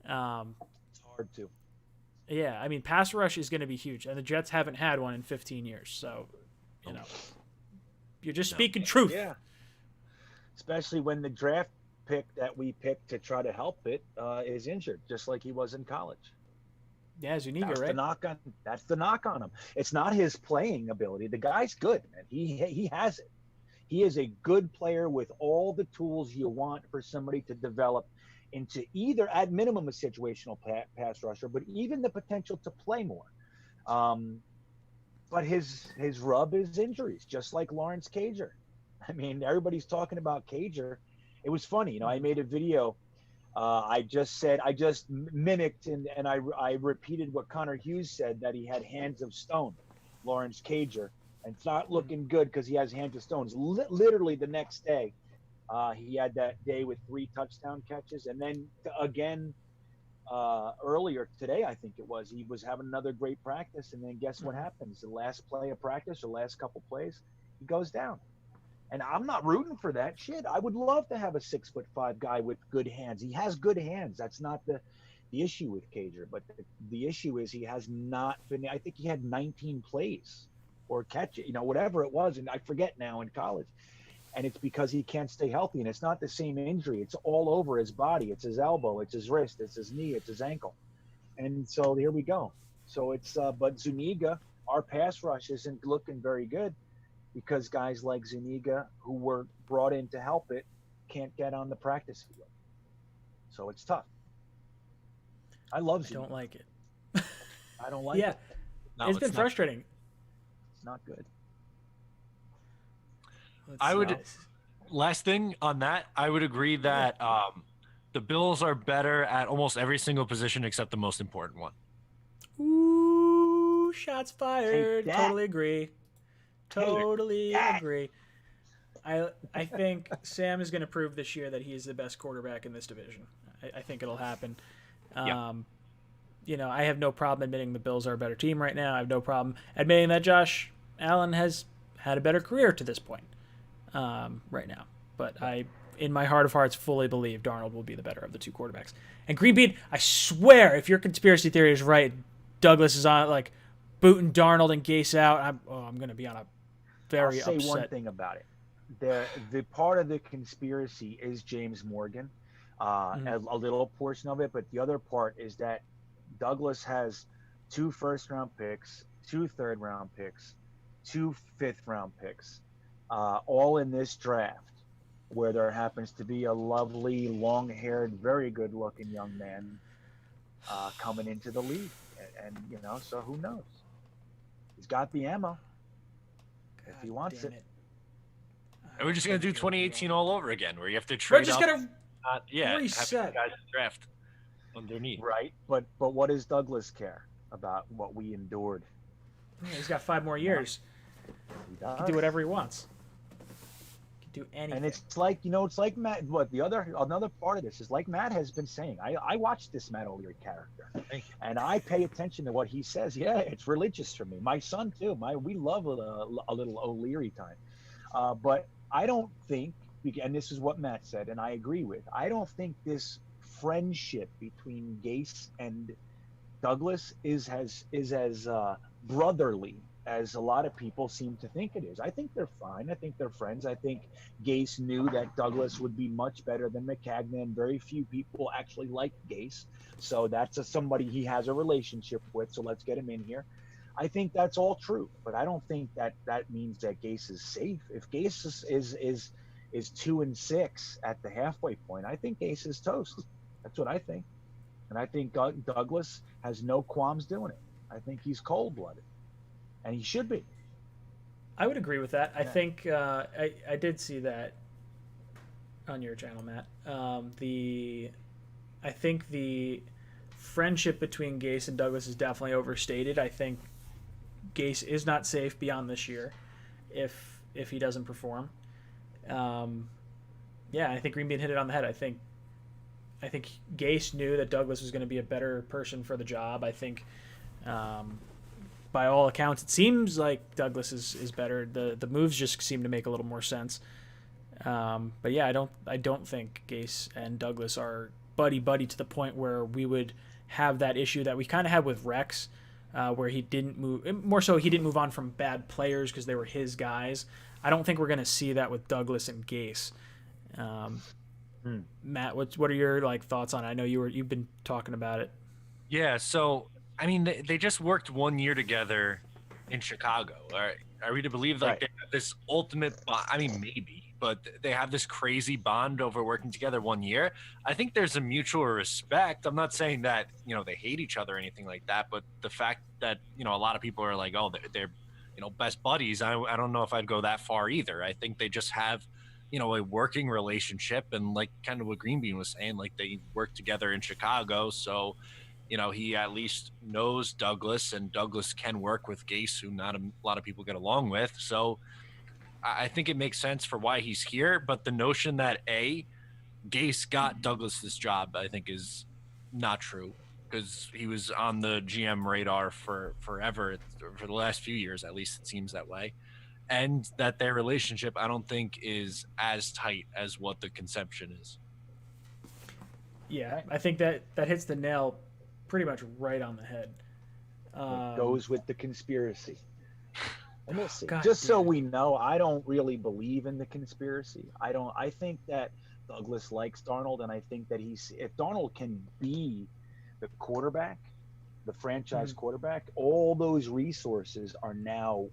It's hard to. Yeah, I mean, pass rush is going to be huge, and the Jets haven't had one in 15 years. So, you're just speaking truth. Yeah. Especially when the draft pick that we picked to try to help it is injured, just like he was in college. Yeah, Zuniga, right? That's the knock on him. It's not his playing ability. The guy's good, man. He has it. He is a good player with all the tools you want for somebody to develop into either at minimum a situational pass rusher, but even the potential to play more. But his rub is injuries, just like Lawrence Cager. I mean, everybody's talking about Cager. It was funny, I made a video. I just mimicked and I repeated what Connor Hughes said, that he had hands of stone, Lawrence Cager, and it's not looking good because he has hands of stones. Literally the next day. He had that day with 3 touchdown catches. And then again, earlier today, I think it was, he was having another great practice. And then guess what happens? The last play of practice or last couple plays, he goes down. And I'm not rooting for that shit. I would love to have a 6'5" guy with good hands. He has good hands. That's not the issue with Cager. But the issue is he has not been, I think he had 19 plays or catch it, whatever it was. And I forget now in college. And it's because he can't stay healthy. And it's not the same injury. It's all over his body. It's his elbow. It's his wrist. It's his knee. It's his ankle. And so here we go. So it's but Zuniga, our pass rush isn't looking very good because guys like Zuniga, who were brought in to help it, can't get on the practice field. So it's tough. I love Zuniga. I don't like it. I don't like it. No, it's been frustrating. It's not good. Last thing on that, I would agree that the Bills are better at almost every single position except the most important one. Ooh, shots fired. Totally agree. Agree. I think Sam is going to prove this year that he is the best quarterback in this division. I think it'll happen. I have no problem admitting the Bills are a better team right now. I have no problem admitting that Josh Allen has had a better career to this point. Right now, but I, in my heart of hearts, fully believe Darnold will be the better of the 2 quarterbacks. And Green Bean, I swear, if your conspiracy theory is right, Douglas is on like booting Darnold and Gase out. I'm going to be on a very upset. I'll say one thing about it. The part of the conspiracy is James Morgan, a little portion of it, but the other part is that Douglas has 2 first-round picks, 2 third-round picks, 2 fifth-round picks. All in this draft. where there happens to be a lovely, long-haired, very good-looking young man coming into the league, and so who knows? He's got the ammo if he wants it. And we're just gonna do 2018 all over again, where you have to We're trade just up. gonna Reset. reset. Guys draft underneath. Right, but what does Douglas care about what we endured? Yeah, he's got 5 more years. He He can do whatever he wants. He can do anything. And it's like Matt. What another part of this is, like Matt has been saying. I watched this Matt O'Leary character, and I pay attention to what he says. Yeah, it's religious for me. My son too. We love a little O'Leary time, but I don't think, and this is what Matt said, and I agree with. I don't think this friendship between Gase and Douglas is as brotherly as a lot of people seem to think it is. I think they're fine. I think they're friends. I think Gase knew that Douglas would be much better than Maccagnan, and very few people actually like Gase. So that's somebody he has a relationship with. So let's get him in here. I think that's all true, but I don't think that means that Gase is safe. If Gase is 2-6 at the halfway point, I think Gase is toast. That's what I think. And I think Douglas has no qualms doing it. I think he's cold-blooded. And he should be. I would agree with that. I think I did see that on your channel, Matt. I think the friendship between Gase and Douglas is definitely overstated. I think Gase is not safe beyond this year if he doesn't perform. I think Green Bean hit it on the head. I think Gase knew that Douglas was going to be a better person for the job. I think by all accounts, it seems like Douglas is better. The moves just seem to make a little more sense. But yeah, I don't think Gase and Douglas are buddy to the point where we would have that issue that we kind of had with Rex, where he didn't move. More so, he didn't move on from bad players because they were his guys. I don't think we're going to see that with Douglas and Gase. Matt, what are your thoughts on it? I know you've been talking about it. Yeah, so I mean, they just worked 1 year together in Chicago. Are we to believe they have this ultimate bond? I mean, maybe, but they have this crazy bond over working together 1 year. I think there's a mutual respect. I'm not saying that they hate each other or anything like that, but the fact that a lot of people are like, oh, they're best buddies. I don't know if I'd go that far either. I think they just have a working relationship, and like kind of what Green Bean was saying, like they work together in Chicago, so he at least knows Douglas, and Douglas can work with Gase, who not a lot of people get along with. So I think it makes sense for why he's here. But the notion that Gase got Douglas this job, I think, is not true, because he was on the GM radar for forever, for the last few years, at least it seems that way. And that their relationship, I don't think, is as tight as what the conception is. Yeah, I think that hits the nail pretty much right on the head. It goes with the conspiracy. And we'll see. God, just so we know, I don't really believe in the conspiracy. I think that Douglas likes Darnold, and I think that if Darnold can be the quarterback, the franchise quarterback, all those resources are now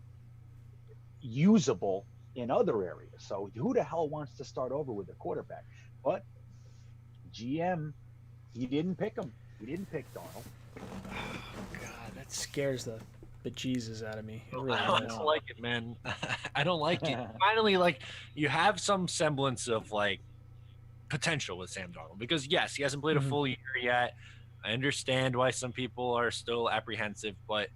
usable in other areas. So who the hell wants to start over with a quarterback? But GM, he didn't pick him. He didn't pick Darnold. God, that scares the bejesus out of me. Really I don't like it, man. I don't like it. Finally, you have some semblance of potential with Sam Darnold, because yes, he hasn't played a full year yet. I understand why some people are still apprehensive, but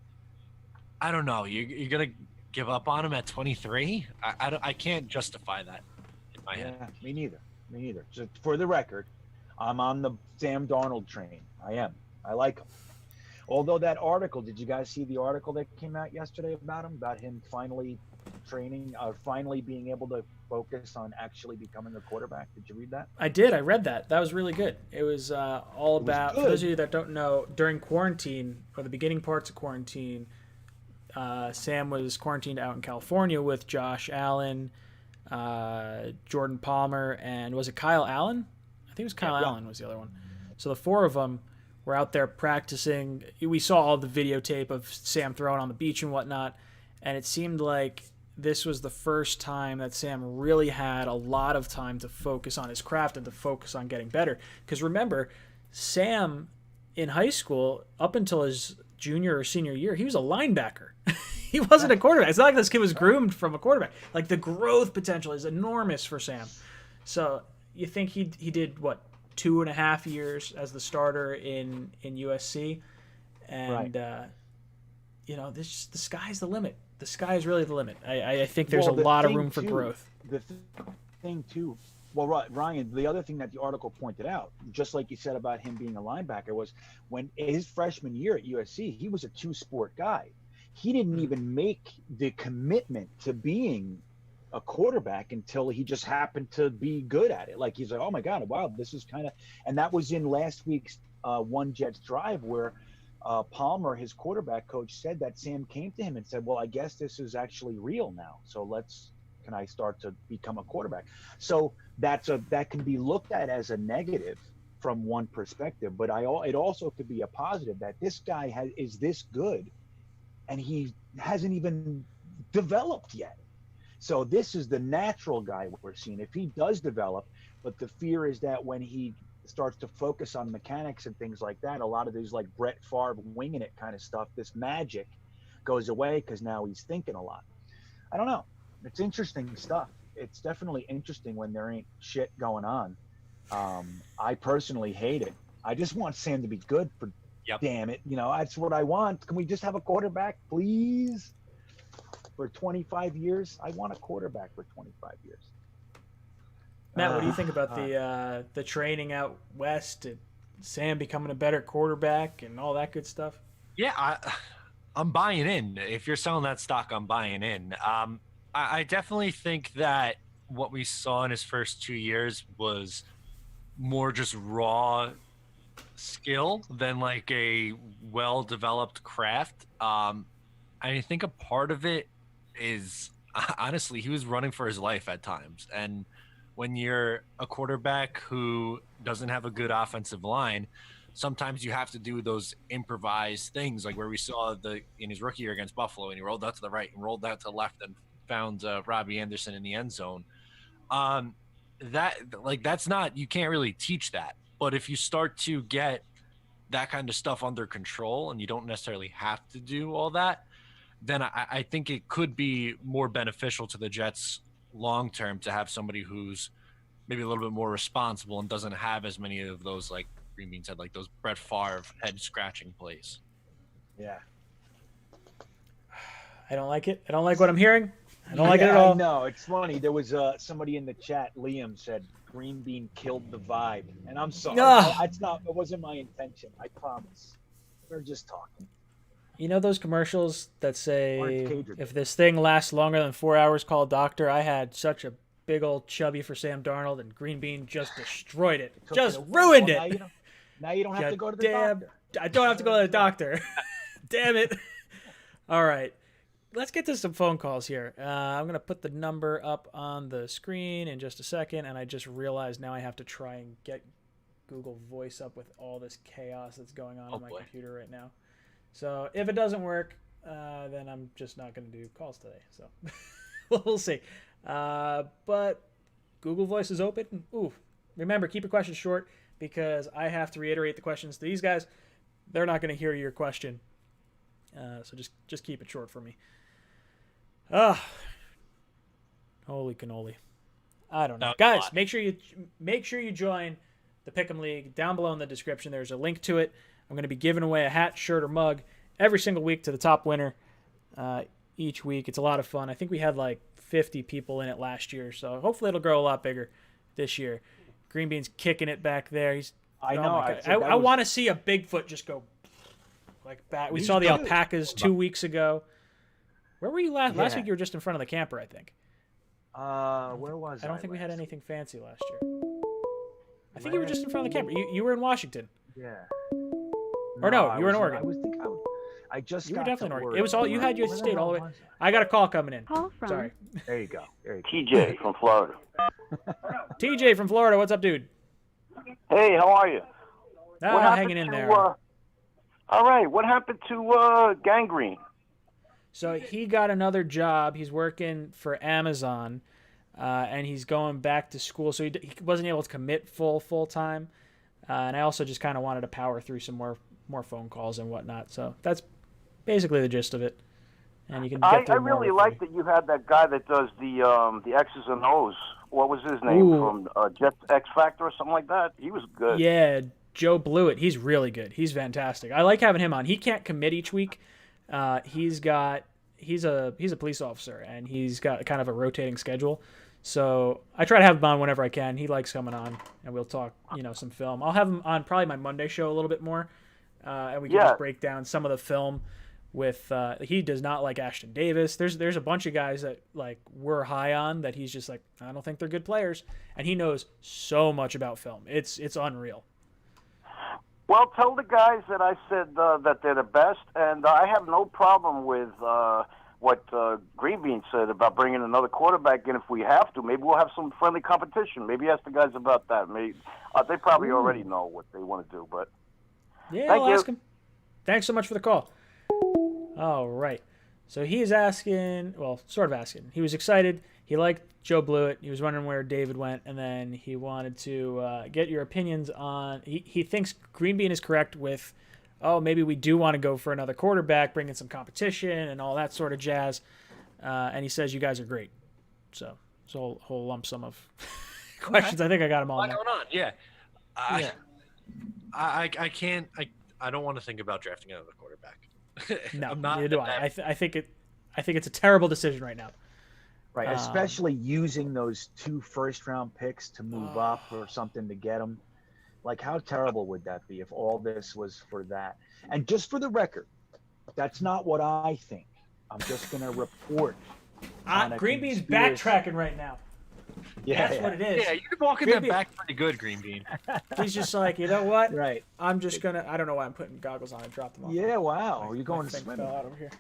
I don't know. You're gonna give up on him at 23? I can't justify that in my head. Yeah, me neither. Just for the record, I'm on the Sam Darnold train. I am. I like him. Although that article, did you guys see the article that came out yesterday about him finally finally being able to focus on actually becoming a quarterback? Did you read that? I did. I read that. That was really good. It was all about, for those of you that don't know, during quarantine, or the beginning parts of quarantine, Sam was quarantined out in California with Josh Allen, Jordan Palmer, and was it Kyle Allen? I think it was Kyle Allen was the other one. So the four of them were out there practicing. We saw all the videotape of Sam throwing on the beach and whatnot, and it seemed like this was the first time that Sam really had a lot of time to focus on his craft and to focus on getting better. Because remember, Sam in high school, up until his junior or senior year, he was a linebacker. He wasn't a quarterback. It's not like this kid was groomed from a quarterback. Like, the growth potential is enormous for Sam. So you think he did, what, 2.5 years as the starter in USC? And, the sky's the limit. The sky is really the limit. I think there's a lot of room for growth. The thing, too, well, Ryan, the other thing that the article pointed out, just like you said about him being a linebacker, was when his freshman year at USC, he was a two-sport guy. He didn't even make the commitment to being a quarterback until he just happened to be good at it. Like, he's like, oh, my God, wow, this is kind of – and that was in last week's One Jets Drive where Palmer, his quarterback coach, said that Sam came to him and said, well, I guess this is actually real now. So can I start to become a quarterback? So that can be looked at as a negative from one perspective, but it also could be a positive that this guy is this good and he hasn't even developed yet. So this is the natural guy we're seeing. If he does develop, but the fear is that when he starts to focus on mechanics and things like that, a lot of these like Brett Favre winging it kind of stuff, this magic goes away because now he's thinking a lot. I don't know. It's interesting stuff. It's definitely interesting when there ain't shit going on. I personally hate it. I just want Sam to be good for damn it. That's what I want. Can we just have a quarterback, please? For 25 years? I want a quarterback for 25 years. Matt, what do you think about the training out west and Sam becoming a better quarterback and all that good stuff? Yeah, I'm buying in. If you're selling that stock, I'm buying in. I definitely think that what we saw in his first 2 years was more just raw skill than like a well-developed craft. I think a part of it is, honestly, he was running for his life at times. And when you're a quarterback who doesn't have a good offensive line, sometimes you have to do those improvised things, like where we saw in his rookie year against Buffalo, and he rolled out to the right and rolled out to the left and found Robbie Anderson in the end zone. That's not, you can't really teach that. But if you start to get that kind of stuff under control and you don't necessarily have to do all that, then I think it could be more beneficial to the Jets long term to have somebody who's maybe a little bit more responsible and doesn't have as many of those, like Green Bean said, like those Brett Favre head scratching plays. Yeah. I don't like it. I don't like what I'm hearing. I don't like it at all. No, it's funny. There was somebody in the chat, Liam, said Green Bean killed the vibe. And I'm sorry. It wasn't my intention. I promise. We're just talking. You know those commercials that say, if this thing lasts longer than 4 hours, call a doctor? I had such a big old chubby for Sam Darnold, and Green Bean just destroyed it. Just ruined it. Now you don't have to go to the doctor. I don't have to go to the doctor. Damn it. All right. Let's get to some phone calls here. I'm going to put the number up on the screen in just a second, and I just realized now I have to try and get Google Voice up with all this chaos that's going on my computer right now. So if it doesn't work, then I'm just not going to do calls today. So we'll see. But Google Voice is open. Ooh, remember, keep your questions short because I have to reiterate the questions to these guys. They're not going to hear your question. So just keep it short for me. Holy cannoli. I don't know. Guys, make sure you join the Pick'em League. Down below in the description, there's a link to it. I'm going to be giving away a hat, shirt, or mug every single week to the top winner each week. It's a lot of fun. I think we had like 50 people in it last year, so hopefully it'll grow a lot bigger this year. Green Bean's kicking it back there. I know. I want to see a Bigfoot just go like that. We saw the alpacas 2 weeks ago. Where were you last? Last week you were just in front of the camper, I think. Where was I? I don't think we had anything fancy last year. I think you were just in front of the camper. You were in Washington. Yeah. Or no, you were in Oregon. I just you were definitely in Oregon. It was all you had. You stayed all the way. I got a call coming in. Call from. Sorry. There you go. TJ from Florida. TJ from Florida. What's up, dude? Hey, how are you? Hanging in there. All right. What happened to Gangrene? So he got another job. He's working for Amazon, and he's going back to school. So he wasn't able to commit full time. And I also just kind of wanted to power through some more phone calls and whatnot. So that's basically the gist of it. And you can get I really like that you had that guy that does the X's and O's. What was his name? From Jets X Factor or something like that? He was good. Yeah, Joe Blewett. He's really good. He's fantastic. I like having him on. He can't commit each week. He's a police officer, and he's got kind of a rotating schedule. So I try to have him on whenever I can. He likes coming on, and we'll talk, some film. I'll have him on probably my Monday show a little bit more, and we can just break down some of the film. With he does not like Ashton Davis. There's a bunch of guys that like we're high on that he's just like, I don't think they're good players, and he knows so much about film. It's unreal. Well, tell the guys that I said that they're the best, and I have no problem with what Green Bean said about bringing another quarterback in if we have to. Maybe we'll have some friendly competition. Maybe ask the guys about that. Maybe they probably already know what they want to do, but yeah, I'll ask him. Thanks so much for the call. All right. So he is asking, well, sort of asking. He was excited. He liked Joe Blewett. He was wondering where David went, and then he wanted to get your opinions on. He thinks Green Bean is correct with, maybe we do want to go for another quarterback, bring in some competition and all that sort of jazz. And he says you guys are great. So it's a whole lump sum of questions. I think I got them all. What's going on? Yeah. I can't. I don't want to think about drafting another quarterback. No, neither do I. I think it's a terrible decision right now. Right, especially using those 2 first-round picks to move up or something to get them. Like, how terrible would that be if all this was for that? And just for the record, that's not what I think. I'm just going to report. Green Bean's backtracking right now. Yeah, that's what it is. Yeah, you're walking that back pretty good, Green Bean. He's just like, you know what? Right. I'm just going to – I don't know why I'm putting goggles on. I dropped them off. Yeah, wow. You're going to swim. Out over here.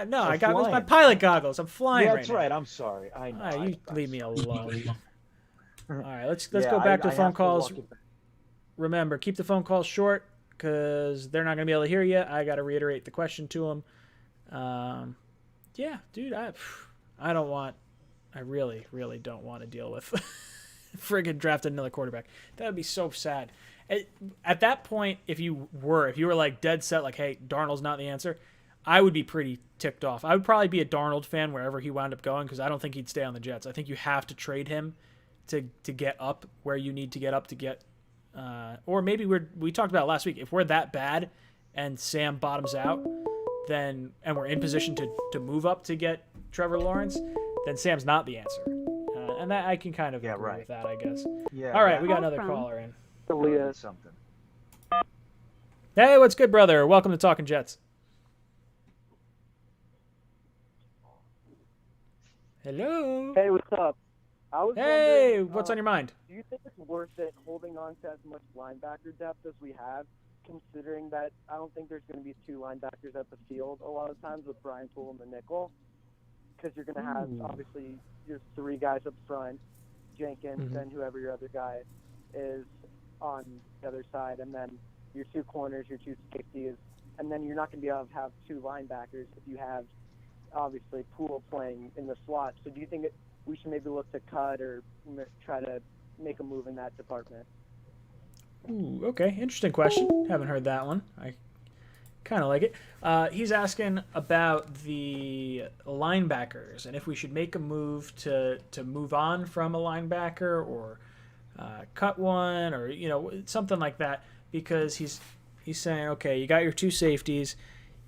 No, I got my pilot goggles. I'm flying right now. Yeah, that's right. I'm sorry. I know. You leave me alone. All right, let's go back to phone calls. Remember, keep the phone calls short because they're not going to be able to hear you. I got to reiterate the question to them. Yeah, dude, I really, really don't want to deal with friggin' drafting another quarterback. That would be so sad. At that point, if you were like dead set, like, hey, Darnold's not the answer, I would be pretty ticked off. I would probably be a Darnold fan wherever he wound up going because I don't think he'd stay on the Jets. I think you have to trade him to get up where you need to get up to get or maybe we talked about last week, if we're that bad and Sam bottoms out, and we're in position to move up to get Trevor Lawrence, then Sam's not the answer. And that I can kind of agree with that, I guess. Yeah. All right, we got another caller in. Something. Hey, what's good, brother? Welcome to Talkin' Jets. Hello. Hey, what's up? Hey, what's on your mind? Do you think it's worth it holding on to as much linebacker depth as we have, considering that I don't think there's going to be 2 linebackers at the field a lot of times with Brian Poole in the nickel? Because you're going to have, obviously, your 3 guys up front, Jenkins, and whoever your other guy is on the other side, and then your 2 corners, your 2 safeties, and then you're not going to be able to have 2 linebackers if you have, obviously, Poole playing in the slot. So do you think we should maybe look to cut or try to make a move in that department? Ooh, okay. Interesting question. Haven't heard that one. I kind of like it. He's asking about the linebackers and if we should make a move to move on from a linebacker or cut one or, something like that, because he's saying, okay, you got your 2 safeties,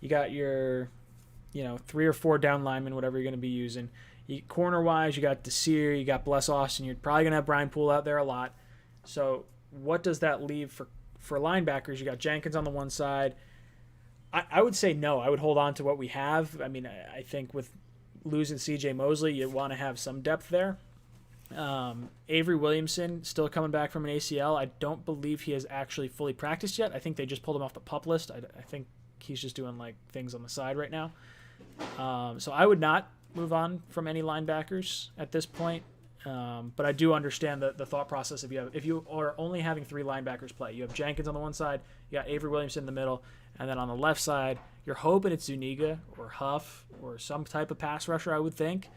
you got your 3 or 4 down linemen, whatever you're going to be using. Corner-wise, you got Desir, you got Bless Austin. You're probably going to have Brian Poole out there a lot. So what does that leave for linebackers? You got Jenkins on the one side. I would say no. I would hold on to what we have. I mean, I think with losing CJ Mosley, you want to have some depth there. Avery Williamson still coming back from an ACL. I don't believe he has actually fully practiced yet. I think they just pulled him off the PUP list. I think he's just doing like things on the side right now. So I would not move on from any linebackers at this point. But I do understand the thought process. If you are only having 3 linebackers play, you have Jenkins on the one side, you got Avery Williamson in the middle, and then on the left side, You're hoping it's Zuniga or Huff or some type of pass rusher, I would think.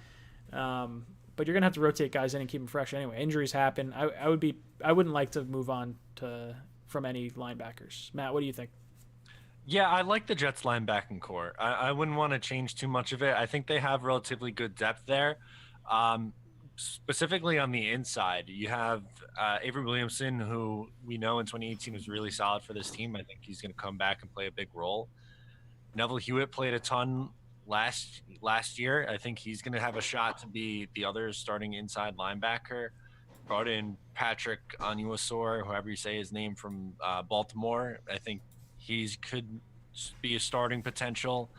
But you're gonna have to rotate guys in and keep them fresh anyway. Injuries happen. I wouldn't like to move on from any linebackers. Matt, what do you think? Yeah, I like the Jets linebacking core. I wouldn't want to change too much of it. I think they have relatively good depth there. Specifically on the inside, you have Avery Williamson, who we know in 2018 was really solid for this team. I think he's going to come back and play a big role. Neville Hewitt played a ton last year. I think he's going to have a shot to be the other starting inside linebacker. Brought in Patrick Onwuasor, however you say his name, from Baltimore. I think he could be a starting potential.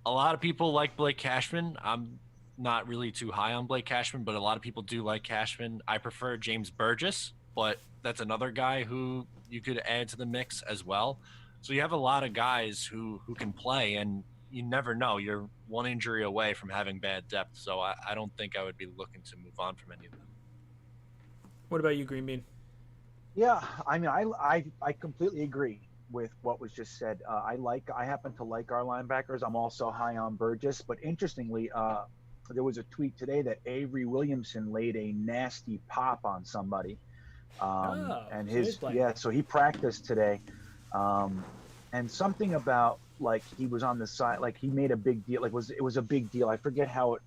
A lot of people like Blake Cashman. I'm not really too high on Blake Cashman, but a lot of people do like Cashman. I prefer James Burgess, but that's another guy who you could add to the mix as well. So you have a lot of guys who can play, and you never know. You're one injury away from having bad depth, so I don't think I would be looking to move on from any of them. What about you, Green Bean? Yeah, I mean, I completely agree with what was just said. I happen to like our linebackers. I'm also high on Burgess, but interestingly, there was a tweet today that Avery Williamson laid a nasty pop on somebody, and so he practiced today, and something about like he was on the side, like he made a big deal, like it was a big deal. I forget how it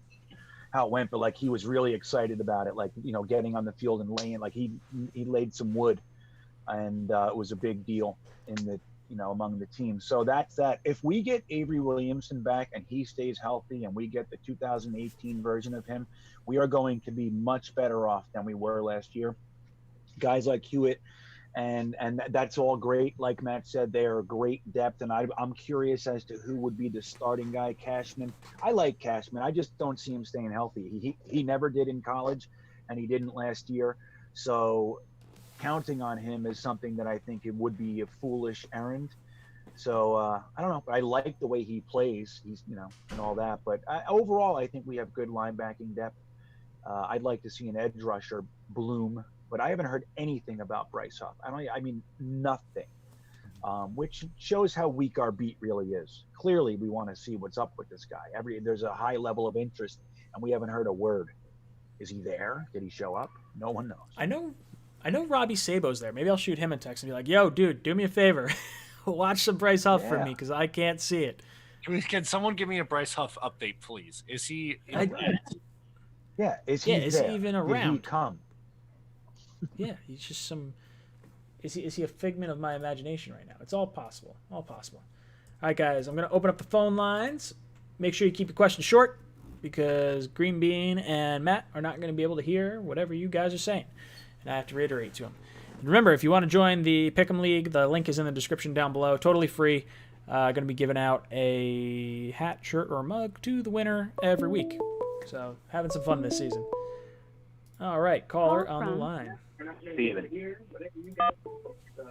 went, but like he was really excited about it, like, you know, getting on the field and laying, like he laid some wood, and it was a big deal in the, you know, among the team. So that's that. If we get Avery Williamson back and he stays healthy and we get the 2018 version of him, we are going to be much better off than we were last year. Guys like Hewitt and that's all great. Like Matt said, they are great depth, and I'm curious as to who would be the starting guy. Cashman. I like Cashman. I just don't see him staying healthy. He never did in college, and he didn't last year. So counting on him is something that I think it would be a foolish errand. So I don't know, but I like the way he plays. He's, you know, and all that. But overall, I think we have good linebacking depth. I'd like to see an edge rusher bloom, but I haven't heard anything about Bryce Huff. I mean nothing, which shows how weak our beat really is. Clearly, we want to see what's up with this guy. There's a high level of interest, and we haven't heard a word. Is he there? Did he show up? No one knows. I know Robbie Sabo's there. Maybe I'll shoot him a text and be like, "Yo, dude, do me a favor, watch some Bryce Huff for me because I can't see it." Can someone give me a Bryce Huff update, please? Is he? Yeah, is he even around? Did he come? Yeah, he's just some. Is he a figment of my imagination right now? It's all possible. All possible. All right, guys, I'm going to open up the phone lines. Make sure you keep your questions short because Green Bean and Matt are not going to be able to hear whatever you guys are saying. And I have to reiterate to them. And remember, if you want to join the Pick'em League, the link is in the description down below. Totally free. Going to be giving out a hat, shirt, or mug to the winner every week. So having some fun this season. All right, caller on the line. Steven.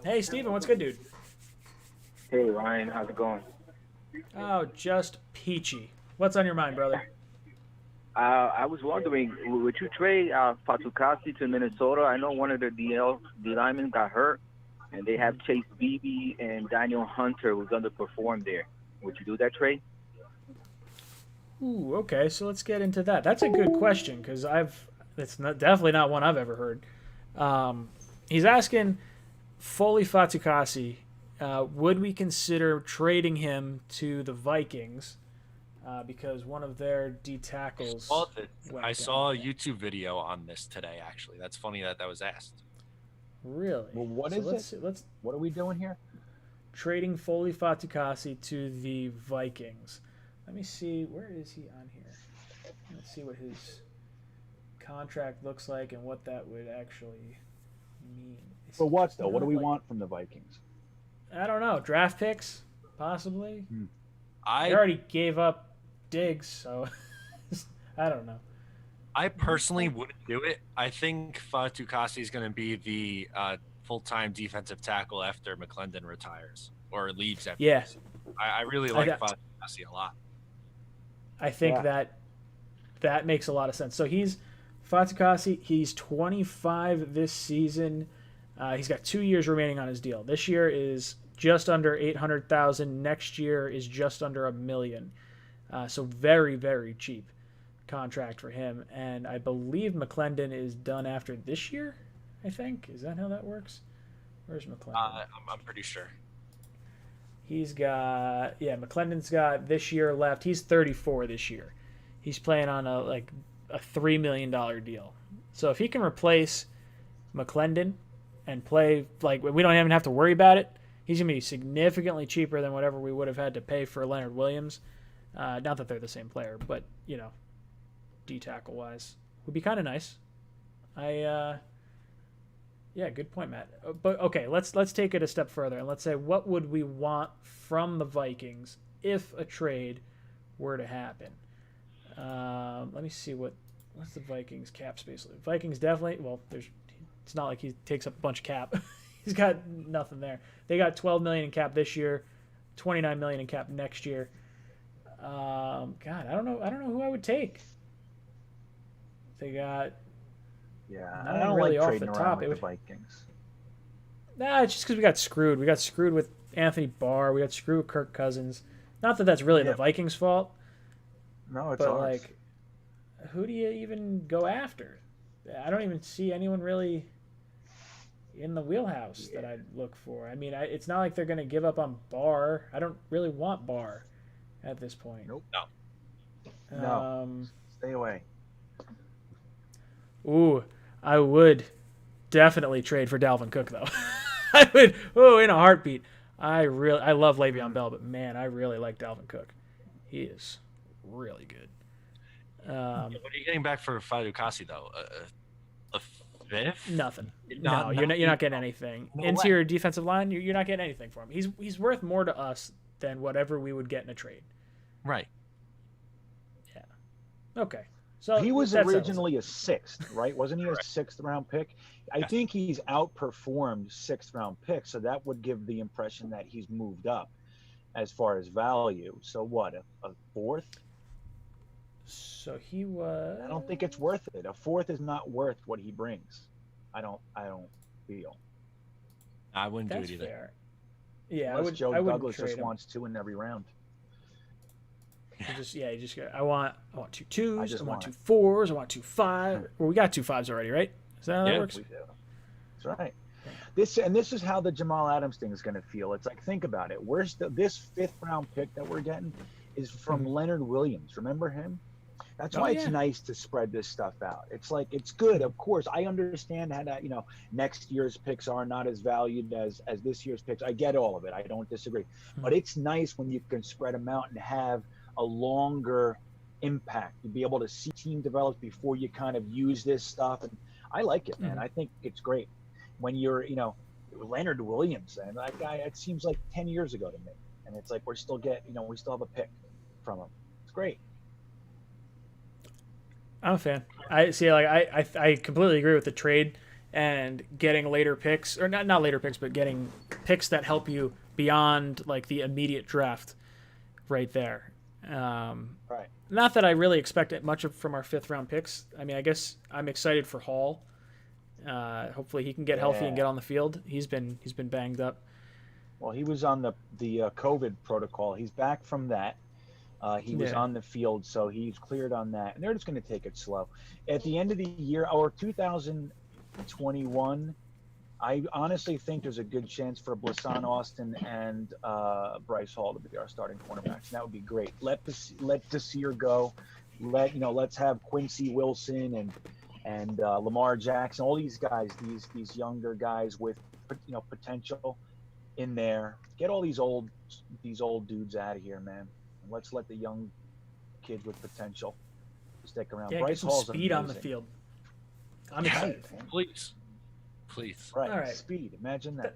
Hey, Steven, what's good, dude? Hey, Ryan, how's it going? Oh, just peachy. What's on your mind, brother? I was wondering, would you trade Fatukasi to Minnesota? I know one of the D linemen got hurt, and they have Chase Beebe and Daniel Hunter, who's underperformed there. Would you do that trade? Ooh, okay, so let's get into that. That's a good question because definitely not one I've ever heard. He's asking Foley Fatukasi, would we consider trading him to the Vikings because one of their D tackles. I saw a YouTube video on this today. Actually, that's funny that was asked. Really? Well, what are we doing here? Trading Foley Fatukasi to the Vikings. Let me see. Where is he on here? Let's see what his contract looks like and what that would actually mean. For what, though? What do we want from the Vikings? I don't know. Draft picks, possibly. I They already gave up Diggs, so I don't know. I personally wouldn't do it. I think Fatukasi is going to be the full-time defensive tackle after McClendon retires or leaves. Yeah. I really like Fatukasi a lot. I think that makes a lot of sense. So Fatukasi, he's 25 this season. He's got 2 years remaining on his deal. This year is just under 800,000. Next year is just under $1 million. So very, very cheap contract for him. And I believe McClendon is done after this year, I think. Is that how that works? Where's McClendon? I'm pretty sure. He's got, McClendon's got this year left. He's 34 this year. He's playing on a $3 million deal. So if he can replace McClendon and play, like, we don't even have to worry about it, he's going to be significantly cheaper than whatever we would have had to pay for Leonard Williams. Not that they're the same player, but, D-tackle wise would be kind of nice. Good point, Matt. But okay, let's take it a step further and let's say, what would we want from the Vikings if a trade were to happen? Let me see what's the Vikings cap space. Vikings definitely. Well, it's not like he takes up a bunch of cap. He's got nothing there. They got $12 million in cap this year, $29 million in cap next year. God, I don't know who I would take. They got. Yeah, not I don't really like off trading the around top. with It the would, Vikings. Nah, it's just because we got screwed. We got screwed with Anthony Barr. We got screwed with Kirk Cousins. Not that that's really the Vikings' fault. No, it's but ours. like, who do you even go after? I don't even see anyone really in the wheelhouse that I'd look for. I mean, it's not like they're going to give up on Barr. I don't really want Barr at this point. Nope. No. Stay away. Ooh, I would definitely trade for Dalvin Cook, though. I would, in a heartbeat. I love Le'Veon Bell, but man, I really like Dalvin Cook. He is really good. What are you getting back for Fatukasi though? A fifth? Nothing. No, you're not getting anything. No Interior defensive line, you're not getting anything for him. He's worth more to us than whatever we would get in a trade. Right. Yeah. Okay. So he was that originally a sixth, right? Wasn't he a sixth round pick? I think he's outperformed sixth round picks, so that would give the impression that he's moved up as far as value. So what, a fourth? So he was. I don't think it's worth it. A fourth is not worth what he brings. I don't feel. I wouldn't That's do it either. fair. Yeah, Unless Joe I Douglas trade just him. wants two in every round. You just go. I want 2 2s. I want 2 4s. I want 2 5s. Well, we got 2 5s already, right? Is that how that works? We do. That's right. This is how the Jamal Adams thing is going to feel. It's like, think about it. This fifth round pick that we're getting is from Leonard Williams. Remember him? That's why it's nice to spread this stuff out. It's like, it's good. Of course, I understand how that, next year's picks are not as valued as this year's picks. I get all of it. I don't disagree. But it's nice when you can spread them out and have a longer impact. You'd be able to see team develop before you kind of use this stuff. And I like it, man. I think it's great. When you're, Leonard Williams, and that guy, it seems like 10 years ago to me. And it's like, we still have a pick from him. It's great. I'm a fan. I completely agree with the trade and getting later picks, or not later picks, but getting picks that help you beyond like the immediate draft right there. Right. Not that I really expect it much from our fifth round picks. I mean, I guess I'm excited for Hall. Hopefully he can get healthy and get on the field. He's been banged up. Well, he was on the COVID protocol. He's back from that. He was on the field, so he's cleared on that. And they're just going to take it slow. At the end of the year, or 2021, I honestly think there's a good chance for Blassan Austin and Bryce Hall to be our starting cornerbacks. And that would be great. Let Desir go. Let's have Quincy Wilson and Lamar Jackson, all these guys, these younger guys with potential in there. Get all these old dudes out of here, man. And let's let the young kids with potential stick around. Yeah, Bryce get some Hall's speed amazing. on the field. I'm excited. Please. Right. All right. Speed. Imagine that.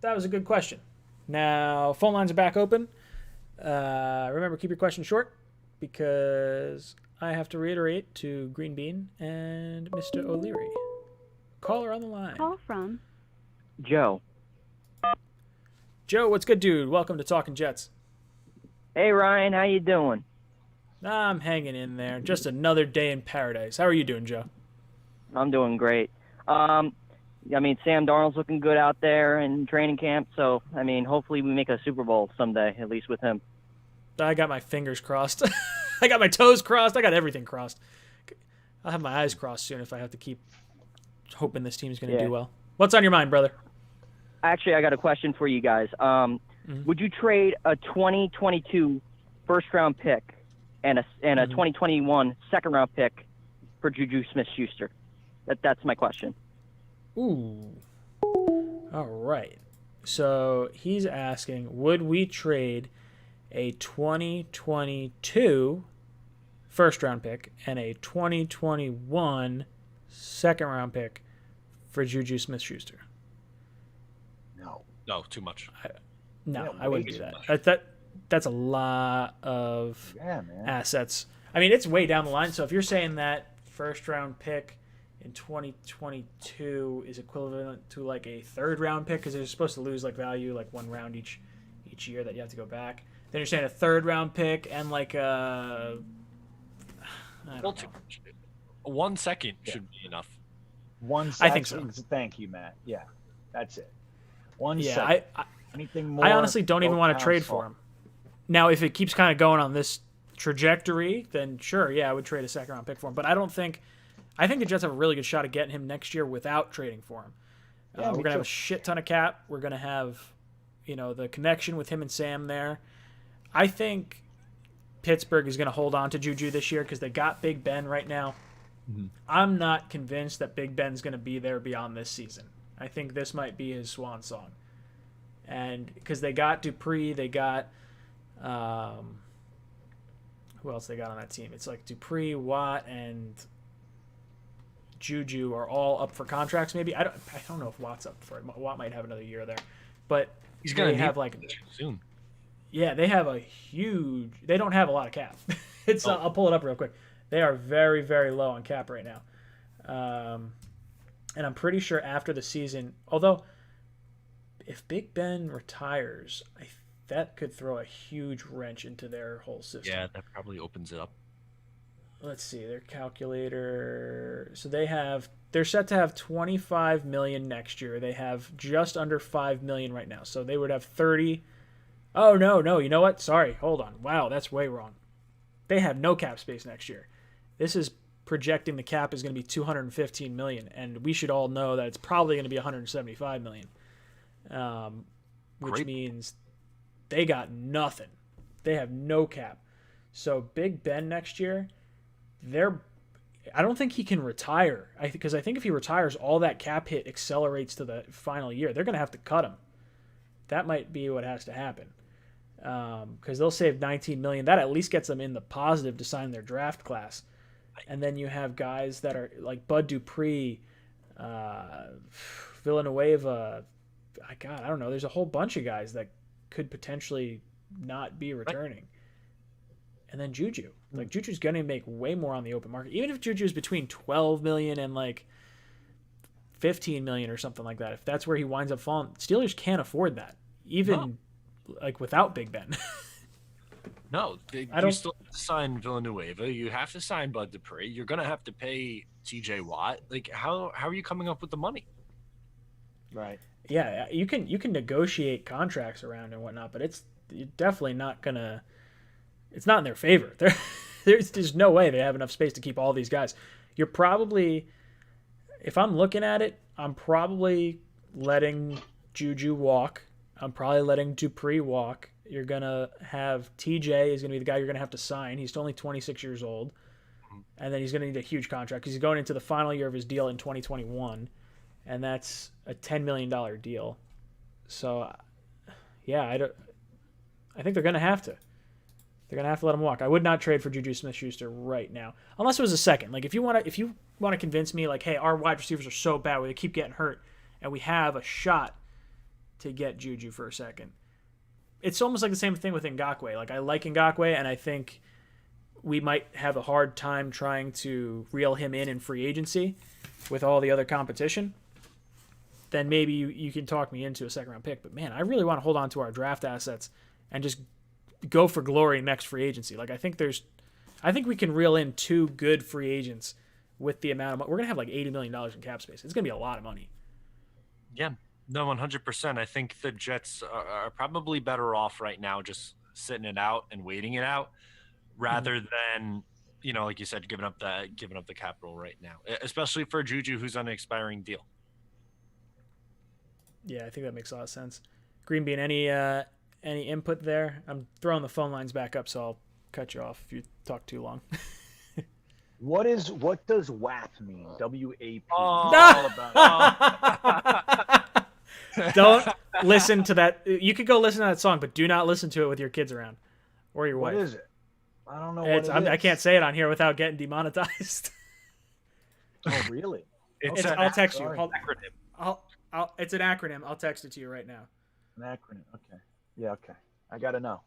That was a good question. Now, phone lines are back open. Remember, keep your questions short because I have to reiterate to Green Bean and Mr. O'Leary. Caller on the line. Call from Joe. Joe, what's good, dude? Welcome to Talkin' Jets. Hey, Ryan. How you doing? I'm hanging in there. Just another day in paradise. How are you doing, Joe? I'm doing great. I mean, Sam Darnold's looking good out there in training camp. So, I mean, hopefully we make a Super Bowl someday, at least with him. I got my fingers crossed. I got my toes crossed. I got everything crossed. I'll have my eyes crossed soon if I have to keep hoping this team's going to do well. What's on your mind, brother? Actually, I got a question for you guys. Would you trade a 2022 first-round pick and a 2021 second-round pick for Juju Smith-Schuster? That's my question. Ooh. All right. So he's asking, would we trade a 2022 first-round pick and a 2021 second-round pick for Juju Smith-Schuster? No, too much. I wouldn't do that. That's a lot of assets. I mean, it's way down the line. So if you're saying that first-round pick in 2022 is equivalent to like a third-round pick because they're supposed to lose like value like 1 round each year that you have to go back. Then you're saying a third-round pick and like a... Well, 1 second should be enough. 1 second. I think so. Thank you, Matt. Yeah, that's it. 1 second. second. Anything more? I honestly don't even want to trade for him. Now, if it keeps kind of going on this trajectory, then sure, I would trade a second-round pick for him. But I don't think... I think the Jets have a really good shot at getting him next year without trading for him. We're going to have a shit ton of cap. We're going to have, the connection with him and Sam there. I think Pittsburgh is going to hold on to Juju this year because they got Big Ben right now. Mm-hmm. I'm not convinced that Big Ben's going to be there beyond this season. I think this might be his swan song. And because they got Dupree, they got who else they got on that team? It's like Dupree, Watt, and Juju are all up for contracts. Maybe I don't know if Watt's up for it. Watt might have another year there, but he's going to have soon. Yeah, they have a huge. They don't have a lot of cap. I'll pull it up real quick. They are very, very low on cap right now, and I'm pretty sure after the season, although if Big Ben retires, that could throw a huge wrench into their whole system. Yeah, that probably opens it up. Let's see their calculator. So they're set to have $25 million next year. They have just under $5 million right now. So they would have 30. Oh no! You know what? Sorry, hold on. Wow, that's way wrong. They have no cap space next year. This is projecting the cap is going to be $215 million, and we should all know that it's probably going to be $175 million, which means they got nothing. They have no cap. So Big Ben next year. I don't think he can retire. Because I think if he retires, all that cap hit accelerates to the final year. They're going to have to cut him. That might be what has to happen. Because they'll save $19 million. That at least gets them in the positive to sign their draft class. And then you have guys that are like Bud Dupree, Villanueva. I don't know. There's a whole bunch of guys that could potentially not be returning. And then Juju. Like, Juju's going to make way more on the open market. Even if Juju's between $12 million and, like, $15 million or something like that, if that's where he winds up falling, Steelers can't afford that, even, like, without Big Ben. No, you still have to sign Villanueva. You have to sign Bud Dupree. You're going to have to pay CJ Watt. Like, how are you coming up with the money? Right. Yeah, you can negotiate contracts around and whatnot, but you're definitely not going to... It's not in their favor. There's no way they have enough space to keep all these guys. You're probably, if I'm looking at it, I'm probably letting Juju walk. I'm probably letting Dupree walk. You're going to have TJ is going to be the guy you're going to have to sign. He's only 26 years old. And then he's going to need a huge contract because he's going into the final year of his deal in 2021. And that's a $10 million deal. So, yeah, I think they're going to have to. They're going to have to let him walk. I would not trade for Juju Smith-Schuster right now. Unless it was a second. Like, if you want to convince me, like, hey, our wide receivers are so bad where they keep getting hurt, and we have a shot to get Juju for a second. It's almost like the same thing with Ngakoue. Like, I like Ngakoue, and I think we might have a hard time trying to reel him in free agency with all the other competition. Then maybe you can talk me into a second-round pick. But, man, I really want to hold on to our draft assets and just go for glory next free agency. Like, I think we can reel in 2 good free agents with the amount of money. We're going to have like $80 million in cap space. It's going to be a lot of money. Yeah, no, 100%. I think the Jets are probably better off right now just sitting it out and waiting it out rather than, like you said, giving up the capital right now, especially for Juju, who's on an expiring deal. Yeah, I think that makes a lot of sense. Green Bean, any input there? I'm throwing the phone lines back up, so I'll cut you off if you talk too long. What does WAP mean? WAP. Oh, Don't listen to that. You could go listen to that song, but do not listen to it with your kids around or your wife. What is it? I don't know I can't say it on here without getting demonetized. Oh, really? I'll text you. Acronym. It's an acronym. I'll text it to you right now. An acronym. Okay. Yeah. Okay. I gotta know.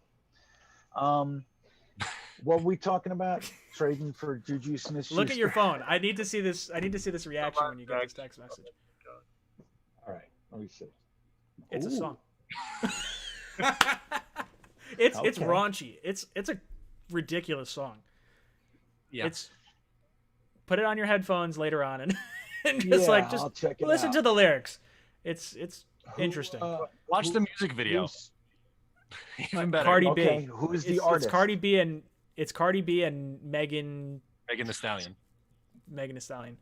What were we talking about? Trading for Juju Smith-Schuster. Look at your phone. I need to see this. I need to see this reaction when you get this text message. All right. Let me see. It's Ooh. a song. It's Okay. raunchy. It's a ridiculous song. Yeah. It's put it on your headphones later on and just I'll check it listen out. to the lyrics. It's interesting. Watch the music video. Even better. Cardi Okay, B. who's the It's artist? Cardi B and Megan Megan Thee Stallion. Thee Stallion.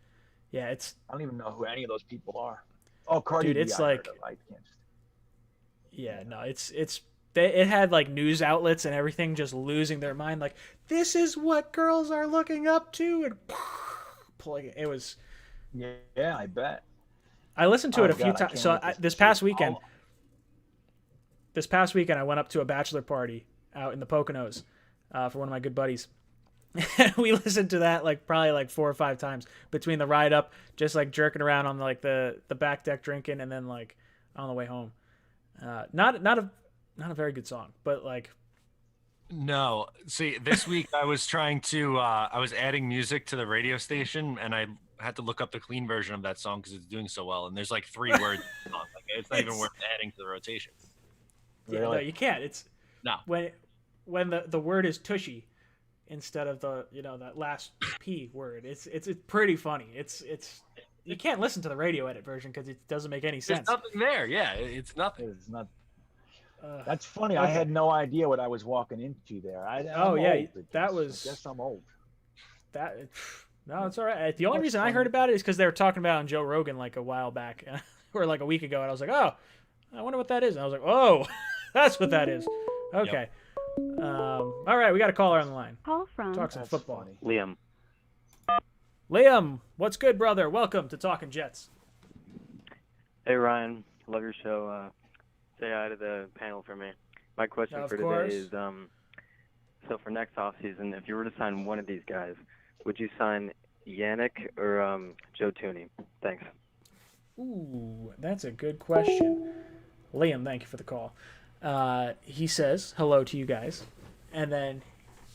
Yeah, it's I don't even know who any of those people are. Oh, Cardi Dude, B. it's I like- heard of. I can't. it had like news outlets and everything just losing their mind, like this is what girls are looking up to, and pulling it. It was. Yeah, I bet. I listened to it a few God, I times. can't So wait to this see past it. weekend. This past weekend, I went up to a bachelor party out in the Poconos for one of my good buddies. We listened to that probably 4 or 5 times between the ride up, just jerking around on the back deck drinking, and then on the way home. Not a very good song, but No. See, this week I was trying to I was adding music to the radio station, and I had to look up the clean version of that song because it's doing so well, and there's 3 words in the song. It's not even worth adding to the rotation. yeah, no, you can't. It's No. when the word is tushy instead of the that last P word. It's pretty funny. It's you can't listen to the radio edit version because it doesn't make any sense. There's nothing there. Yeah, it's nothing. It's not. That's funny. I had no idea what I was walking into there. I'm yeah, old at that this. was- I guess I'm old. No, it's all right. The only That's reason I funny. heard about it is because they were talking about it on Joe Rogan a while back, or a week ago, and I was like, oh, I wonder what that is. And I was like, oh, that's what that is. Okay. All right, we got a caller on the line. Call from Talk some That's football. funny. Liam. Liam, what's good, brother? Welcome to Talkin' Jets. Hey Ryan, love your show. Say hi to the panel for me. My question Of for course. today is, so for next offseason, if you were to sign one of these guys, would you sign Yannick or Joe Tooney? Thanks. Ooh, that's a good question. Liam, thank you for the call. He says hello to you guys, and then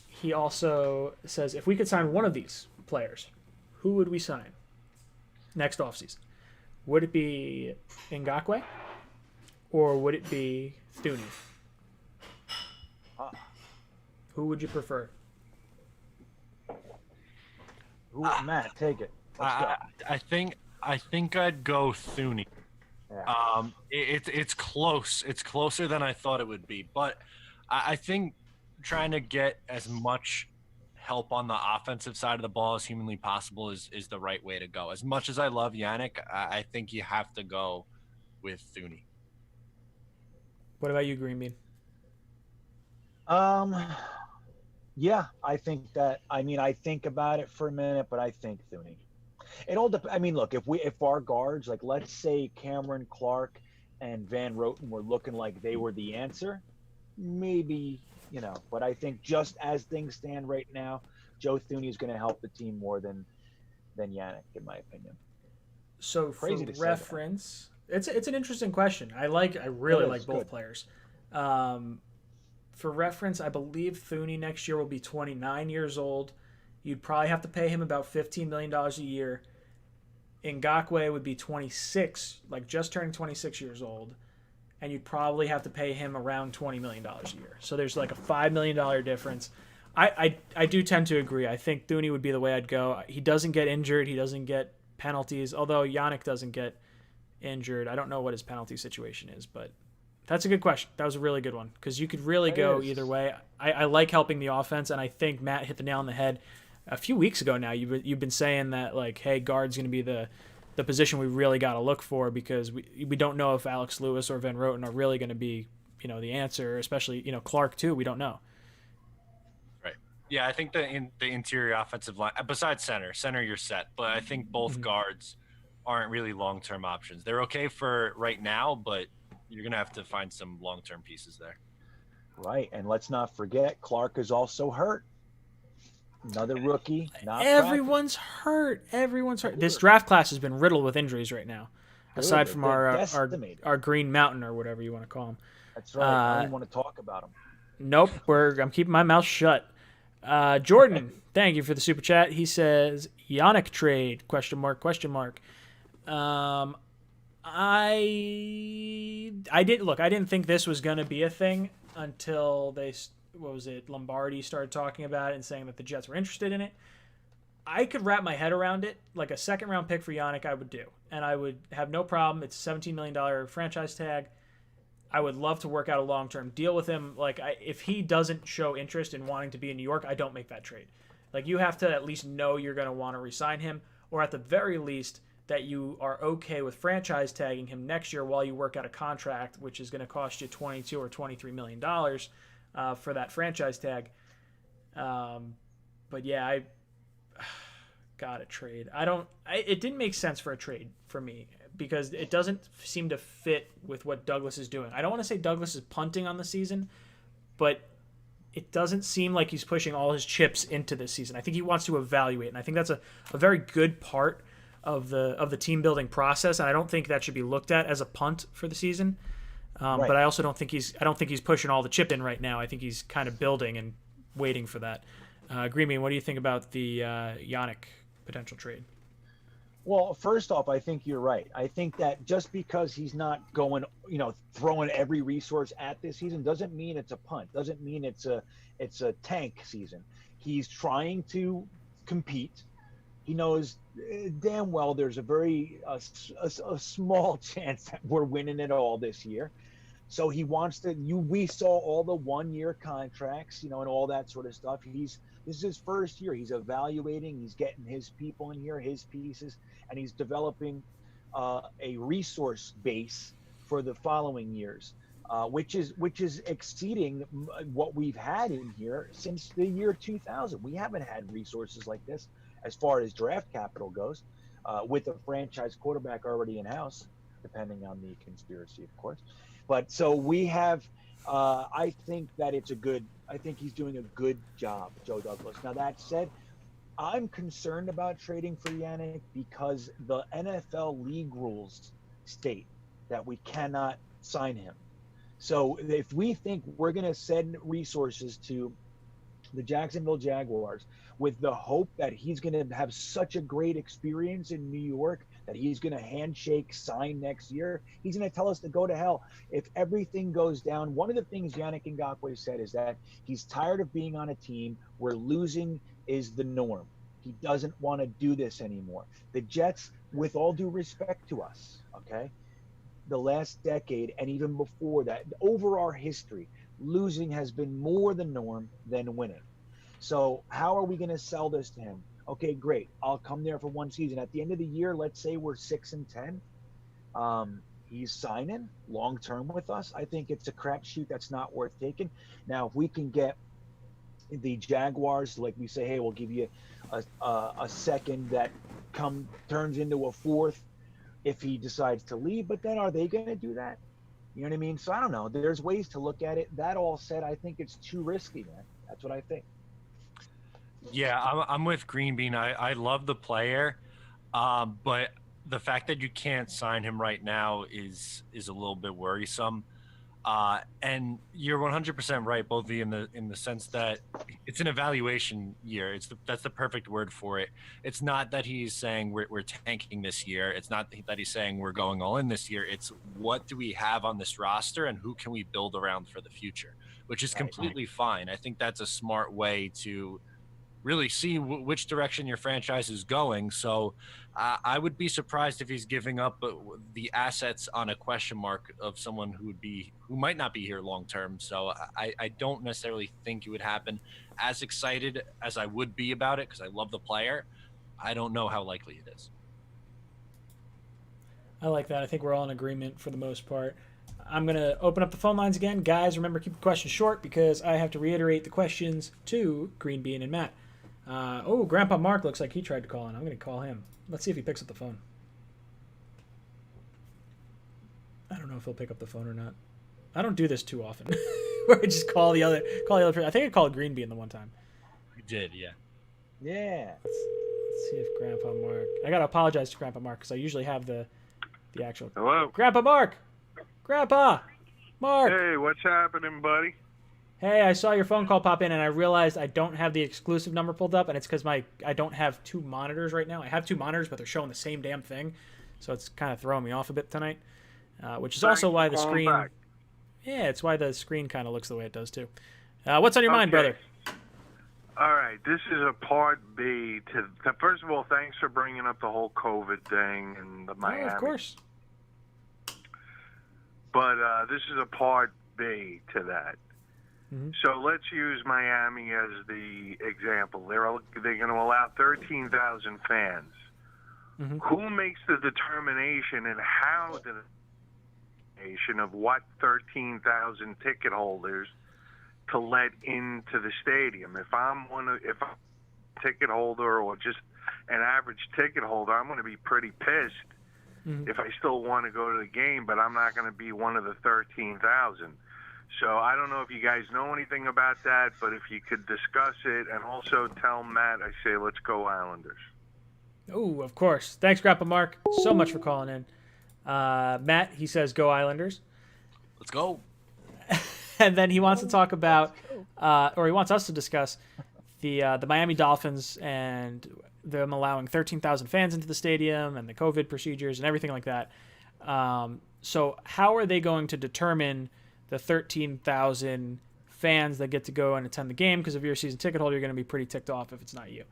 he also says if we could sign one of these players, who would we sign next offseason? Would it be Ngakoue or would it be Thuney? Who would you prefer? Matt, take it. Let's go. I think I'd go Thuney. Yeah. It's close. It's closer than I thought it would be, but I think trying to get as much help on the offensive side of the ball as humanly possible is the right way to go. As much as I love Yannick, I think you have to go with Thuney. What about you, Green Bean? Yeah, I think that. I mean, I think about it for a minute, but I think Thuney. It all depends. I mean, look, if our guards, let's say Cameron Clark and Van Roten were looking like they were the answer, maybe, But I think just as things stand right now, Joe Thuney is going to help the team more than Yannick, in my opinion. So Crazy for to say that. reference, it's an interesting question. I really It like is, both good. players. For reference, I believe Thuney next year will be 29 years old. You'd probably have to pay him about $15 million a year. Ngakoue would be 26, just turning 26 years old. And you'd probably have to pay him around $20 million a year. So there's a $5 million difference. I do tend to agree. I think Thuney would be the way I'd go. He doesn't get injured. He doesn't get penalties, although Yannick doesn't get injured. I don't know what his penalty situation is, but that's a good question. That was a really good one because you could really go either way. I like helping the offense, and I think Matt hit the nail on the head a few weeks ago now. You've been saying that, like, hey, guard's going to be the position we really got to look for because we don't know if Alex Lewis or Van Roten are really going to be, the answer, especially, Clark too. We don't know. Right. Yeah, I think the interior offensive line, besides center you're set, but I think both guards aren't really long-term options. They're okay for right now, but you're going to have to find some long-term pieces there. Right, and let's not forget, Clark is also hurt. Another rookie. Everyone's hurt. This draft class has been riddled with injuries right now, aside from our Green Mountain or whatever you want to call him. That's right. I don't even want to talk about him. Nope, I'm keeping my mouth shut. Jordan, thank you for the super chat. He says Yannick trade ? I didn't think this was going to be a thing until Lombardi started talking about it and saying that the Jets were interested in it. I could wrap my head around it. Like a second-round pick for Yannick, I would do. And I would have no problem. It's a $17 million franchise tag. I would love to work out a long-term deal with him. Like, if he doesn't show interest in wanting to be in New York, I don't make that trade. Like, you have to at least know you're going to want to re-sign him, or at the very least that you are okay with franchise tagging him next year while you work out a contract, which is going to cost you $22 or $23 million for that franchise tag. But yeah, I got a trade. It didn't make sense for a trade for me because it doesn't seem to fit with what Douglas is doing. I don't want to say Douglas is punting on the season, but it doesn't seem like he's pushing all his chips into this season. I think he wants to evaluate, and I think that's a very good part of the team building process, and I don't think that should be looked at as a punt for the season. Right. But I also don't think he's pushing all the chip in right now. I think he's kind of building and waiting for that. Green, what do you think about the Yannick potential trade? Well, first off, I think you're right. I think that just because he's not going, throwing every resource at this season doesn't mean it's a punt. Doesn't mean it's a tank season. He's trying to compete. He knows damn well there's a very small chance that we're winning it all this year. So he wants to. We saw all the 1-year contracts, and all that sort of stuff. This is his first year. He's evaluating. He's getting his people in here, his pieces, and he's developing a resource base for the following years, which is exceeding what we've had in here since the year 2000. We haven't had resources like this as far as draft capital goes, with a franchise quarterback already in house, depending on the conspiracy, of course. But so we have. I think that I think he's doing a good job, Joe Douglas. Now that said, I'm concerned about trading for Yannick because the NFL league rules state that we cannot sign him. So if we think we're going to send resources to the Jacksonville Jaguars with the hope that he's going to have such a great experience in New York, that he's going to handshake, sign next year, he's going to tell us to go to hell. If everything goes down, one of the things Yannick Ngakoue said is that he's tired of being on a team where losing is the norm. He doesn't want to do this anymore. The Jets, with all due respect to us, okay, the last decade and even before that, over our history, losing has been more the norm than winning. So how are we going to sell this to him? Okay, great. I'll come there for one season. At the end of the year, let's say we're 6-10. He's signing long-term with us. I think it's a crapshoot that's not worth taking. Now, if we can get the Jaguars, like we say, hey, we'll give you a second that turns into a fourth if he decides to leave. But then are they going to do that? You know what I mean? So I don't know. There's ways to look at it. That all said, I think it's too risky, man. That's what I think. Yeah, I'm with Green Bean. I love the player, but the fact that you can't sign him right now is a little bit worrisome. And you're 100% right, both of you, in the sense that it's an evaluation year. That's the perfect word for it. It's not that he's saying we're tanking this year. It's not that he's saying we're going all in this year. It's what do we have on this roster and who can we build around for the future, which is completely fine. I think that's a smart way to really see which direction your franchise is going. So I would be surprised if he's giving up the assets on a question mark of someone who might not be here long term. So I don't necessarily think it would happen. As excited as I would be about it, because I love the player, I don't know how likely it is. I like that. I think we're all in agreement for the most part. I'm going to open up the phone lines again. Guys, remember, keep the questions short because I have to reiterate the questions to Green Bean and Matt. Grandpa Mark looks like he tried to call in. I'm going to call him. Let's see if he picks up the phone. I don't know if he'll pick up the phone or not. I don't do this too often. Where I just call the other person. I think I called Green Bean the one time. You did, yeah. Yeah. Let's see if Grandpa Mark... I got to apologize to Grandpa Mark because I usually have the actual... Hello? Grandpa Mark! Grandpa! Mark! Hey, what's happening, buddy? Hey, I saw your phone call pop in, and I realized I don't have the exclusive number pulled up, and it's because I don't have two monitors right now. I have two monitors, but they're showing the same damn thing, so it's kind of throwing me off a bit tonight, which is also why the screen... Back. Yeah, it's why the screen kind of looks the way it does, too. What's on your mind, brother? All right, this is a part B to first of all, thanks for bringing up the whole COVID thing and the Miami. Oh, of course. But this is a part B to that. Mm-hmm. So let's use Miami as the example. They're going to allow 13,000 fans. Mm-hmm. Who makes the determination and how the determination of what 13,000 ticket holders to let into the stadium? If I'm a ticket holder or just an average ticket holder, I'm going to be pretty pissed if I still want to go to the game, but I'm not going to be one of the 13,000. So I don't know if you guys know anything about that, but if you could discuss it and also tell Matt, I say let's go Islanders. Oh, of course. Thanks, Grandpa Mark, so much for calling in. Matt, he says go Islanders. Let's go. And then he wants to talk about, or he wants us to discuss the Miami Dolphins and them allowing 13,000 fans into the stadium and the COVID procedures and everything like that. So how are they going to determine the 13,000 fans that get to go and attend the game? Because if you're a season ticket holder, you're going to be pretty ticked off if it's not you.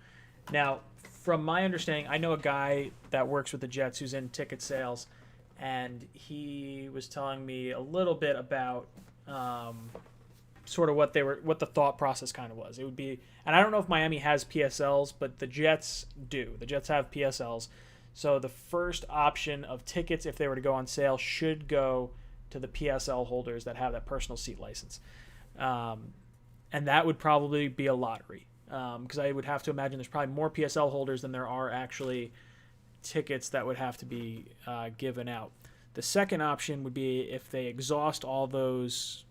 Now, from my understanding, I know a guy that works with the Jets who's in ticket sales, and he was telling me a little bit about sort of what the thought process kind of was. It would be, and I don't know if Miami has PSLs, but the Jets do. The Jets have PSLs. So the first option of tickets, if they were to go on sale, should go to the PSL holders that have that personal seat license. And that would probably be a lottery. Because I would have to imagine there's probably more PSL holders than there are actually tickets that would have to be given out. The second option would be if they exhaust all those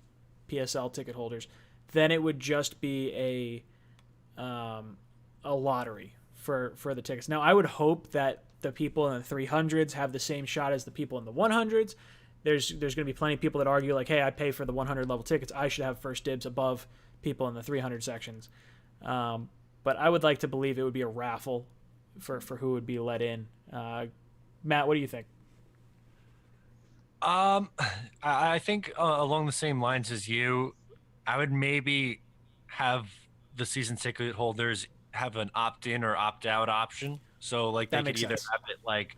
PSL ticket holders, then it would just be a lottery for the tickets. Now, I would hope that the people in the 300s have the same shot as the people in the 100s. There's going to be plenty of people that argue like, hey, I pay for the 100 level tickets. I should have first dibs above people in the 300 sections. But I would like to believe it would be a raffle for who would be let in. Matt, what do you think? I think along the same lines as you, I would maybe have the season ticket holders have an opt-in or opt-out option. So like they could either have it like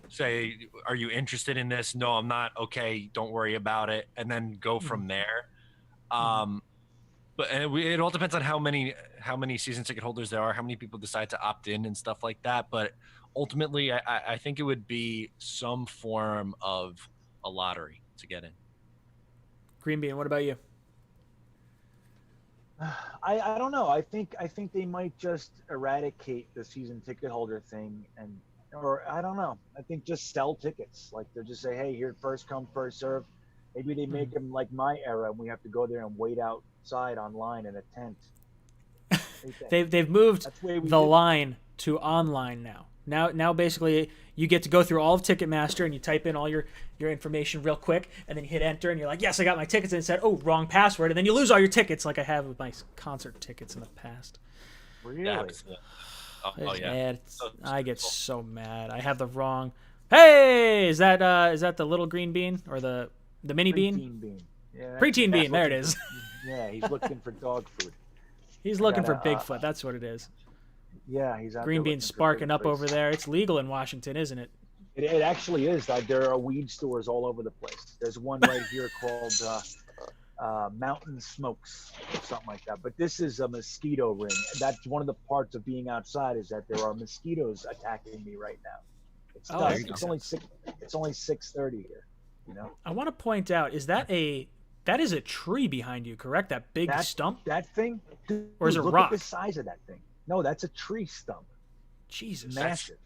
say, are you interested in this? No, I'm not. Okay, don't worry about it. And then go from there. But it all depends on how many season ticket holders there are, how many people decide to opt in and stuff like that. But ultimately, I think it would be some form of a lottery to get in. Green Bean, what about you? I don't know. I think they might just eradicate the season ticket holder thing, or I don't know. I think just sell tickets. Like they'll just say, hey, here, first come, first serve. Maybe they make them like my era, and we have to go there and wait outside online in a tent. They've moved the line to online now. Now basically you get to go through all of Ticketmaster and you type in all your information real quick and then you hit enter and you're like, yes, I got my tickets, and it said, oh, wrong password, and then you lose all your tickets like I have with my concert tickets in the past. Really? Yeah. Oh yeah. I get so mad. I have the wrong. Hey, is that the little green bean or the mini bean? Preteen bean. Yeah, Preteen bean. There it is. Yeah, he's looking for dog food. He's looking for Bigfoot. That's what it is. Yeah, he's out Green there beans looking for sparking big up plays. over there. It's legal in Washington, isn't it? It actually is. There are weed stores all over the place. There's one right here called Mountain Smokes or something like that. But this is a mosquito ring. That's one of the parts of being outside is that there are mosquitoes attacking me right now. It's Oh, dusk. that It's only 6:30 here. You know. I want to point out, that is a tree behind you, correct? That big stump? That thing? Dude, Or is it look rock? at the size of that thing. No, that's a tree stump. Jesus. Massive.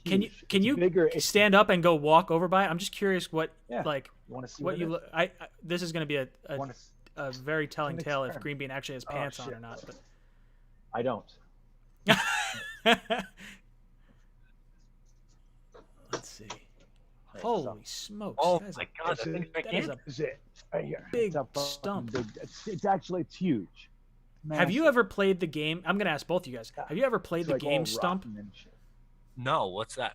Can you Huge. It's bigger. It's stand up and go walk over by it? I'm just curious what You want to see what you it look. This is going to be a very telling an tale if experiment. Green Bean actually has pants on shit. or not. But I don't. let's see. Holy smokes! Oh That is my a- God, that thing's that is a Is it right here? big It's a fucking stump. big- It's actually huge. Have you Massive. ever played the game? I'm going to ask both of you guys. Have you ever played It's the like game all Stump? rotten and shit. No, what's that?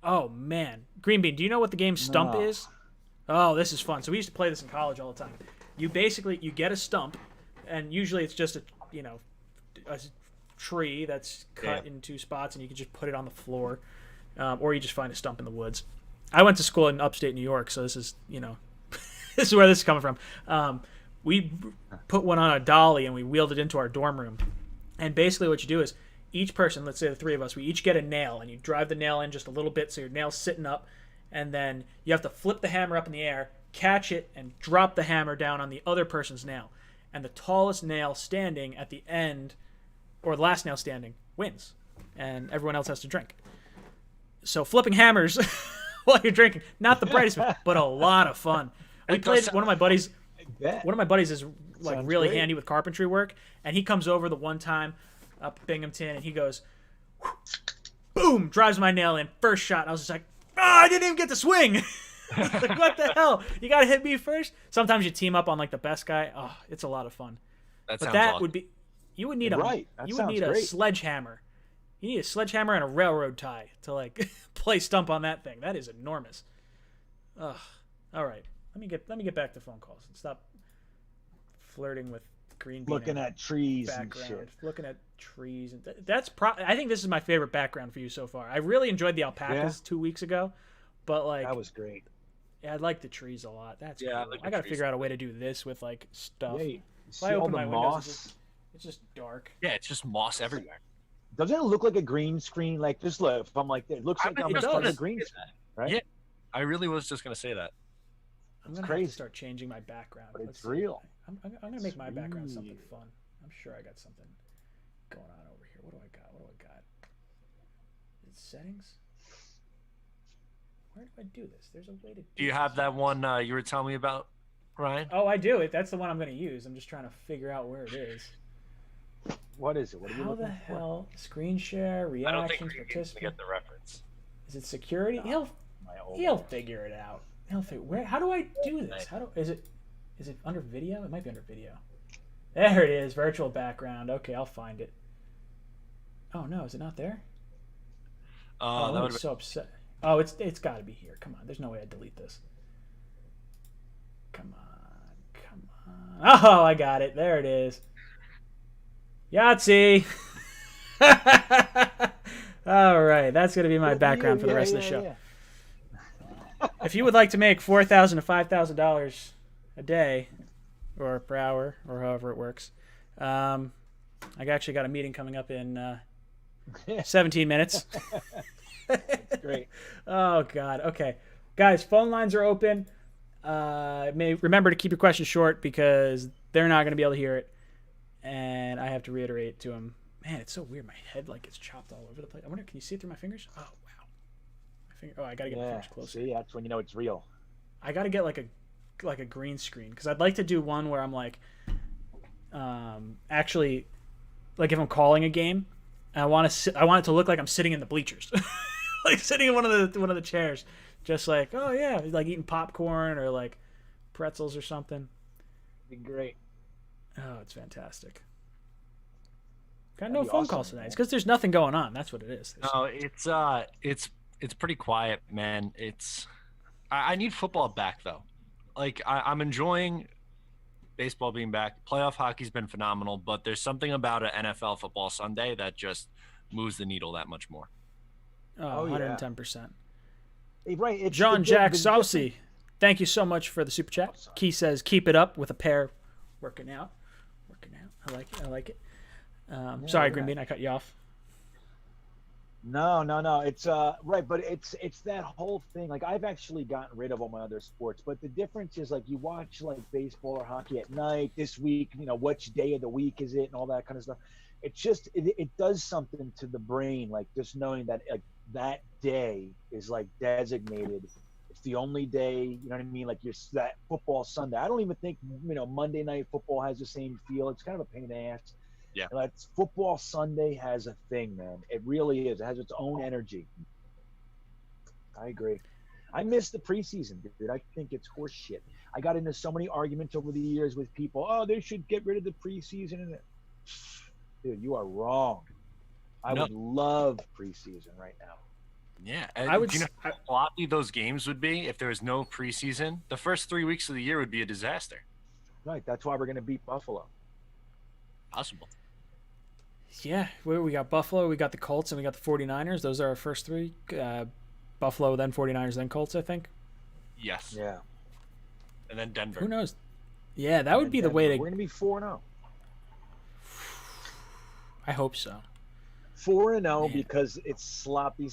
Oh man, Green Bean, do you know what the game Stump No. is? Oh, this is fun. So we used to play this in college all the time. You get a stump, and usually it's just a tree that's cut in two spots, and you can just put it on the floor, or you just find a stump in the woods. I went to school in upstate New York, so this is this is where this is coming from. We put one on a dolly and we wheeled it into our dorm room, and basically what you do is each person, let's say the three of us, we each get a nail, and you drive the nail in just a little bit so your nail's sitting up, and then you have to flip the hammer up in the air, catch it, and drop the hammer down on the other person's nail. And the tallest nail standing at the end, or the last nail standing, wins. And everyone else has to drink. So flipping hammers while you're drinking, not the brightest, but a lot of fun. We played, one of my buddies is like Sounds really great. handy with carpentry work, and he comes over the one time up Binghamton, and he goes, boom, drives my nail in, first shot. And I was just like, I didn't even get to swing. Like, what the hell? You got to hit me first? Sometimes you team up on like the best guy. Oh, it's a lot of fun. That But sounds that awesome. would be, you would need Right. That you would sounds need a great. sledgehammer. You need a sledgehammer and a railroad tie to like play stump on that thing. That is enormous. Ugh. All right. Let me get back to phone calls and stop flirting with Green Bean. Looking at trees and background. shit. Looking at trees and I think this is my favorite background for you so far. I really enjoyed the alpacas 2 weeks ago, but like That was great. yeah, I like the trees a lot. That's Yeah, I cool. like the I got to trees. figure out a way to do this with like stuff. Yeah, you If I see all open the my windows, moss. it's just dark. Yeah, it's just moss everywhere. Doesn't it look like a green screen? Like, just look. If I'm like, it looks like I I'm was just does. like a green screen, right? Yeah. I really was just gonna say that. I'm It's gonna have crazy. to start changing my background. But Let's it's see. real. I'm gonna make my background something Sweet. fun. I'm sure I got something going on over here. What do I got? Is it settings? Where do I do this? There's a way to Do you this. have that one you were telling me about, Ryan? Oh, I do. That's the one I'm gonna use. I'm just trying to figure out where it is. What is it? What are you How looking the for? hell? Screen share, I don't think reactions, we can participant. get the reference. Is it security? My He'll old figure it out. How do I do this? Is it under video? It might be under video. There it is, virtual background. Okay, I'll find it. Oh no, is it not there? That I'm would so upset. Oh, it's got to be here. Come on, there's no way I delete this. Come on. Oh, I got it. There it is. Yahtzee. All right, that's gonna be my background for the rest of the show. Yeah. If you would like to make $4,000 to $5,000 a day, or per hour, or however it works, I actually got a meeting coming up in 17 minutes. Great. Oh God. Okay, guys, phone lines are open. Remember to keep your questions short because they're not going to be able to hear it, and I have to reiterate to them. Man, it's so weird. My head like gets chopped all over the place. I wonder, can you see it through my fingers? Oh wow. My finger. Oh, I gotta get my Yeah. fingers closer. See, that's when you know it's real. I gotta get like a green screen because I'd like to do one where I'm like, actually, like if I'm calling a game, I want it to look like I'm sitting in the bleachers, like sitting in one of the chairs, just like oh yeah, like eating popcorn or like pretzels or something. Be great. Oh, it's fantastic. Got That'd no be phone awesome, calls tonight. man. It's because there's nothing going on. That's what it is. No, it's pretty quiet, man. I need football back though. Like I'm enjoying baseball being back. Playoff hockey's been phenomenal, but there's something about an NFL football Sunday that just moves the needle that much more. Oh, 110%. Right. It's John Jack Saucy, thank you so much for the super chat. Key says, keep it up with a pair. Working out. I like it. Sorry, Green Bean, I cut you off. No. It's right, but it's that whole thing. Like, I've actually gotten rid of all my other sports, but the difference is, like, you watch like baseball or hockey at night. This week, which day of the week is it, and all that kind of stuff. It's just it does something to the brain, like just knowing that like that day is like designated. It's the only day, you know what I mean? Like that football Sunday. I don't even think Monday Night Football has the same feel. It's kind of a pain in the ass. Yeah. Like football Sunday has a thing, man. It really is. It has its own energy. I agree. I miss the preseason, dude. I think it's horse shit. I got into so many arguments over the years with people. Oh, they should get rid of the preseason. Dude, you are wrong. I would love preseason right now. Yeah. I would. Do you know how sloppy those games would be if there was no preseason? The first 3 weeks of the year would be a disaster. Right. That's why we're going to beat Buffalo. Possible. Yeah, we got Buffalo, we got the Colts, and we got the 49ers. Those are our first three. Buffalo, then 49ers, then Colts, I think. Yes. Yeah. And then Denver. Who knows? Yeah, that would be the way to... We're going to be 4-0. I hope so. 4-0 because it's sloppy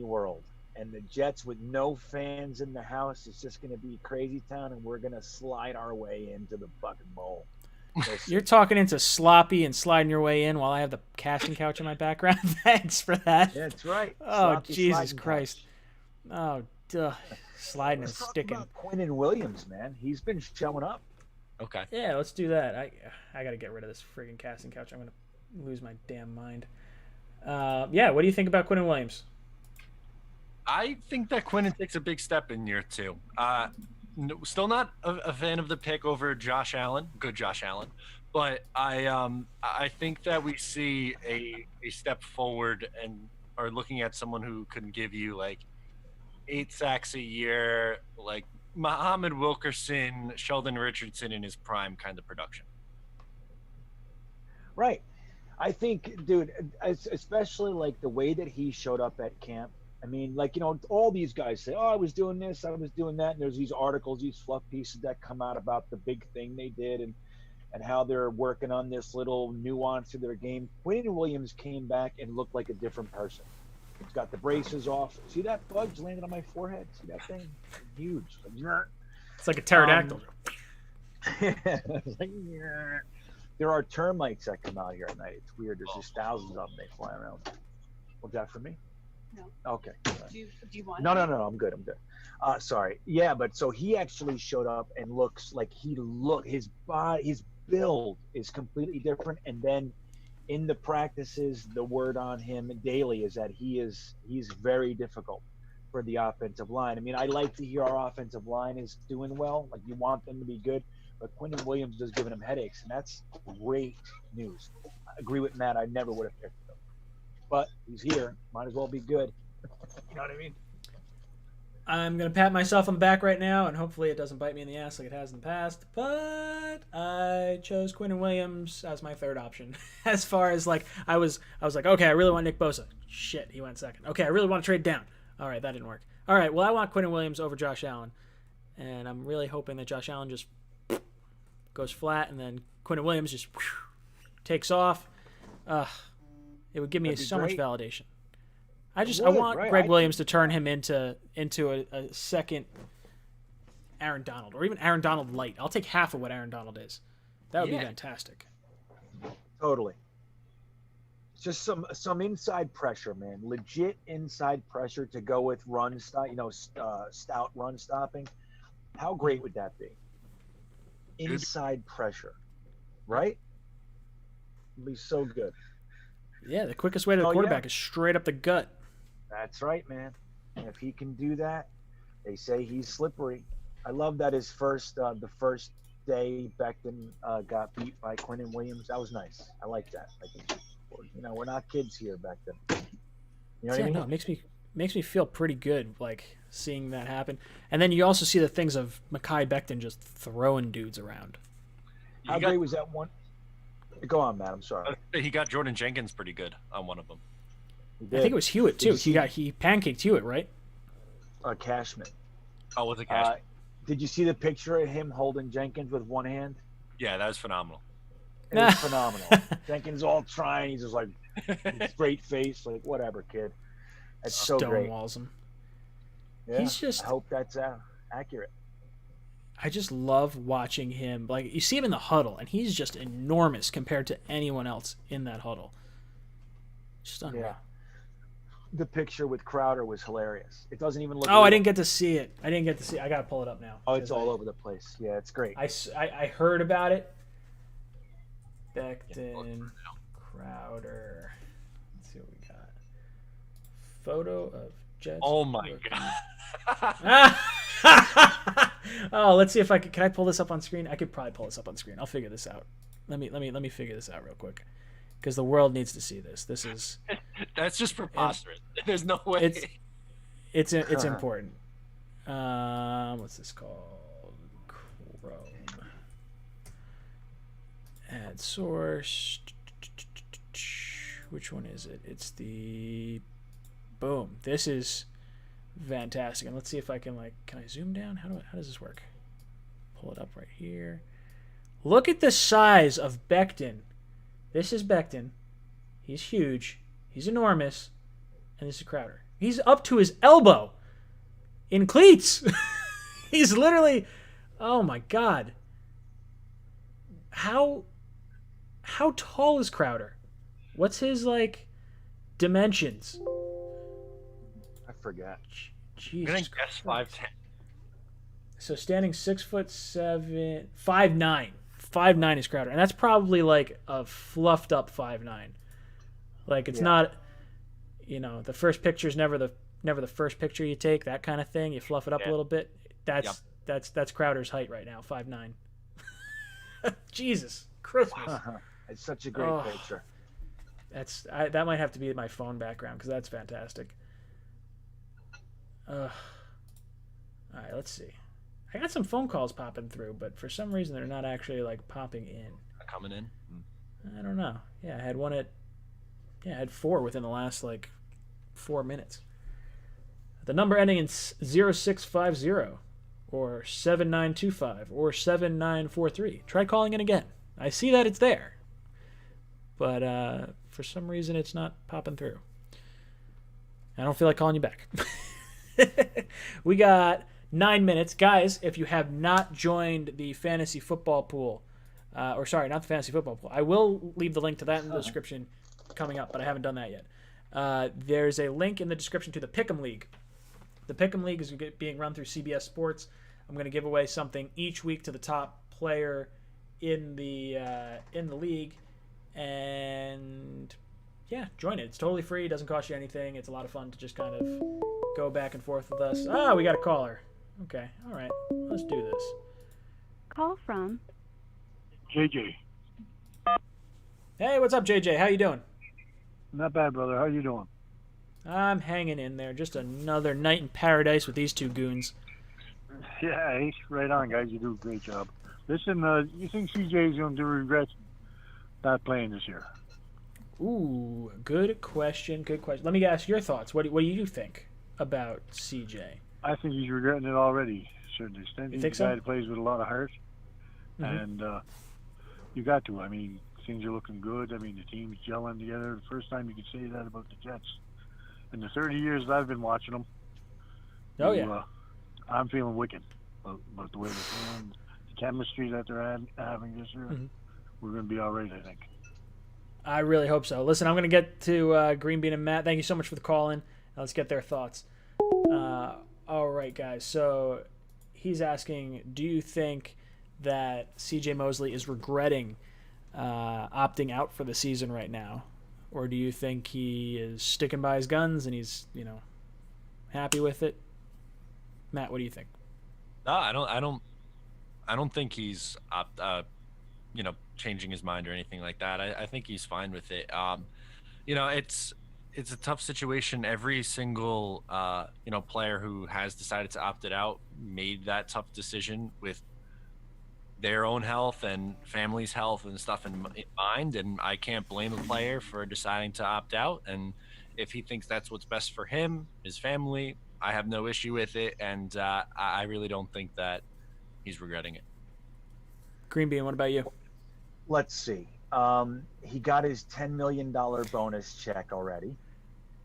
world. And the Jets with no fans in the house, it's just going to be crazy town, and we're going to slide our way into the fucking bowl. You're talking into sloppy and sliding your way in while I have the casting couch in my background. Thanks for that. That's right. Oh, Sloppy Jesus sliding Christ. couch. Oh, duh. Sliding and Let's talk sticking. about Quinnen Williams, man. He's been showing up. Okay. Yeah, let's do that. I got to get rid of this friggin' casting couch. I'm going to lose my damn mind. Yeah, what do you think about Quinnen Williams? I think that Quinnen takes a big step in year 2. Still not a fan of the pick over Josh Allen. Good Josh Allen. But I think that we see a step forward and are looking at someone who can give you like 8 sacks a year, like Muhammad Wilkerson, Sheldon Richardson in his prime kind of production. Right. I think, dude, especially like the way that he showed up at camp. I mean, like, all these guys say, oh, I was doing this, I was doing that. And there's these articles, these fluff pieces that come out about the big thing they did and how they're working on this little nuance of their game. Quinnen Williams came back and looked like a different person. He's got the braces off. See that bug landed on my forehead? See that thing? Huge. It's like a pterodactyl. It's like, there are termites that come out here at night. It's weird. There's just thousands of them. They fly around. Was that for me? No. Okay. Do you want? No. I'm good. Sorry. Yeah, but so he actually showed up and looks like his body, his build is completely different. And then in the practices, the word on him daily is that he's very difficult for the offensive line. I mean, I like to hear our offensive line is doing well. Like, you want them to be good, but Quinnen Williams is giving him headaches, and that's great news. I agree with Matt. I never would have picked him, but he's here. Might as well be good. You know what I mean? I'm going to pat myself on the back right now, and hopefully it doesn't bite me in the ass like it has in the past. But I chose Quinnen Williams as my third option. As far as, like, I was like, okay, I really want Nick Bosa. Shit, he went second. Okay, I really want to trade down. All right, that didn't work. All right, well, I want Quinnen Williams over Josh Allen. And I'm really hoping that Josh Allen just goes flat, and then Quinnen Williams just takes off. It would give me so much validation. I want Greg Williams to turn him into a second Aaron Donald, or even Aaron Donald light. I'll take half of what Aaron Donald is. That would be fantastic. Totally. Just some inside pressure, man. Legit inside pressure to go with run stop, stout run stopping. How great would that be? Inside pressure, right? It'd be so good. Yeah, the quickest way to the quarterback is straight up the gut. That's right, man. And if he can do that, they say he's slippery. I love that the first day Becton got beat by Quinnen Williams. That was nice. I like that. We're not kids here, Becton. You know what I mean? No, it makes me feel pretty good, like, seeing that happen. And then you also see the things of Mekhi Becton just throwing dudes around. How great was that one? Go on, Matt. I'm sorry. He got Jordan Jenkins pretty good on one of them. I think it was Hewitt too. He pancaked Hewitt, right? Cashman. Oh, was it Cashman? Did you see the picture of him holding Jenkins with one hand? Yeah, that was phenomenal. It was phenomenal. Jenkins all trying. He's just like straight face, like whatever, kid. That's so great. Stonewalls him. Yeah, He's just. I hope that's accurate. I just love watching him. Like, you see him in the huddle, and he's just enormous compared to anyone else in that huddle. Just unreal. Yeah. The picture with Crowder was hilarious. It doesn't even look. Oh, I didn't get to see it. I gotta pull it up now. Oh, it's all over the place. Yeah, it's great. I heard about it. Becton, Crowder. Let's see what we got. Photo of Jets. Oh my god. Oh, let's see if I can I pull this up on screen? I could probably pull this up on screen. I'll figure this out. Let me figure this out real quick, because the world needs to see this. This is that's just preposterous. There's no way. It's important. What's this called? Chrome. Add source. Which one is it? It's the boom. This is fantastic. And let's see if I can can I zoom down? How does this work? Pull it up right here. Look at the size of Becton. This is Becton. He's huge. He's enormous. And this is Crowder. He's up to his elbow in cleats. He's literally, oh my god. How tall is Crowder? What's his dimensions? I forgot. Jesus I'm gonna guess 5'10". So standing 6'7", 5'9". 5'9" is Crowder, and that's probably a fluffed up 5'9". It's not, the first picture is never the first picture you take. That kind of thing. You fluff it up a little bit. That's Crowder's height right now. 5'9". Jesus Christmas! It's such a great picture. That might have to be my phone background, because that's fantastic. All right, let's see. I got some phone calls popping through, but for some reason they're not actually popping in. Coming in? I don't know. Yeah, I had 4 within the last 4 minutes. The number ending in 0650 or 7925 or 7943. Try calling in again. I see that it's there, but for some reason it's not popping through. I don't feel like calling you back. We got 9 minutes. Guys, if you have not joined the fantasy football pool, not the fantasy football pool, I will leave the link to that in the description coming up, but I haven't done that yet. There's a link in the description to the Pick'em League. The Pick'em League is being run through CBS Sports. I'm going to give away something each week to the top player in the league, and join it. It's totally free. It doesn't cost you anything. It's a lot of fun to just kind of go back and forth with us. We got a caller. Okay, all right, let's do this. Call from JJ. Hey, what's up, JJ? How you doing? Not bad, brother. How you doing? I'm hanging in there. Just another night in paradise with these two goons. Yeah, hey, right on, guys. You do a great job. Listen, you think CJ's going to regret not playing this year? Ooh, good question. Good question. Let me ask your thoughts. What do you think about CJ? I think he's regretting it already, to a certain extent. You He's think a so? guy that plays with a lot of heart, and you got to. I mean, things are looking good. I mean, the team's gelling together. The first time you could say that about the Jets. In the 30 years that I've been watching them, I'm feeling wicked about the way they're playing, the chemistry that they're having this year. We're going to be all right, I think. I really hope so. Listen, I'm going to get to Green Bean and Matt. Thank you so much for the call in. Let's get their thoughts. All right, guys. So he's asking, do you think that CJ Mosley is regretting opting out for the season right now? Or do you think he is sticking by his guns and he's, happy with it? Matt, what do you think? No, I don't think he's changing his mind or anything like that. I think he's fine with it. It's a tough situation. Every single player who has decided to opt it out made that tough decision with their own health and family's health and stuff in mind, and I can't blame a player for deciding to opt out. And if he thinks that's what's best for him, his family, I have no issue with it, and I really don't think that he's regretting it. Green Bean, what about you? Let's see. He got his $10 million bonus check already,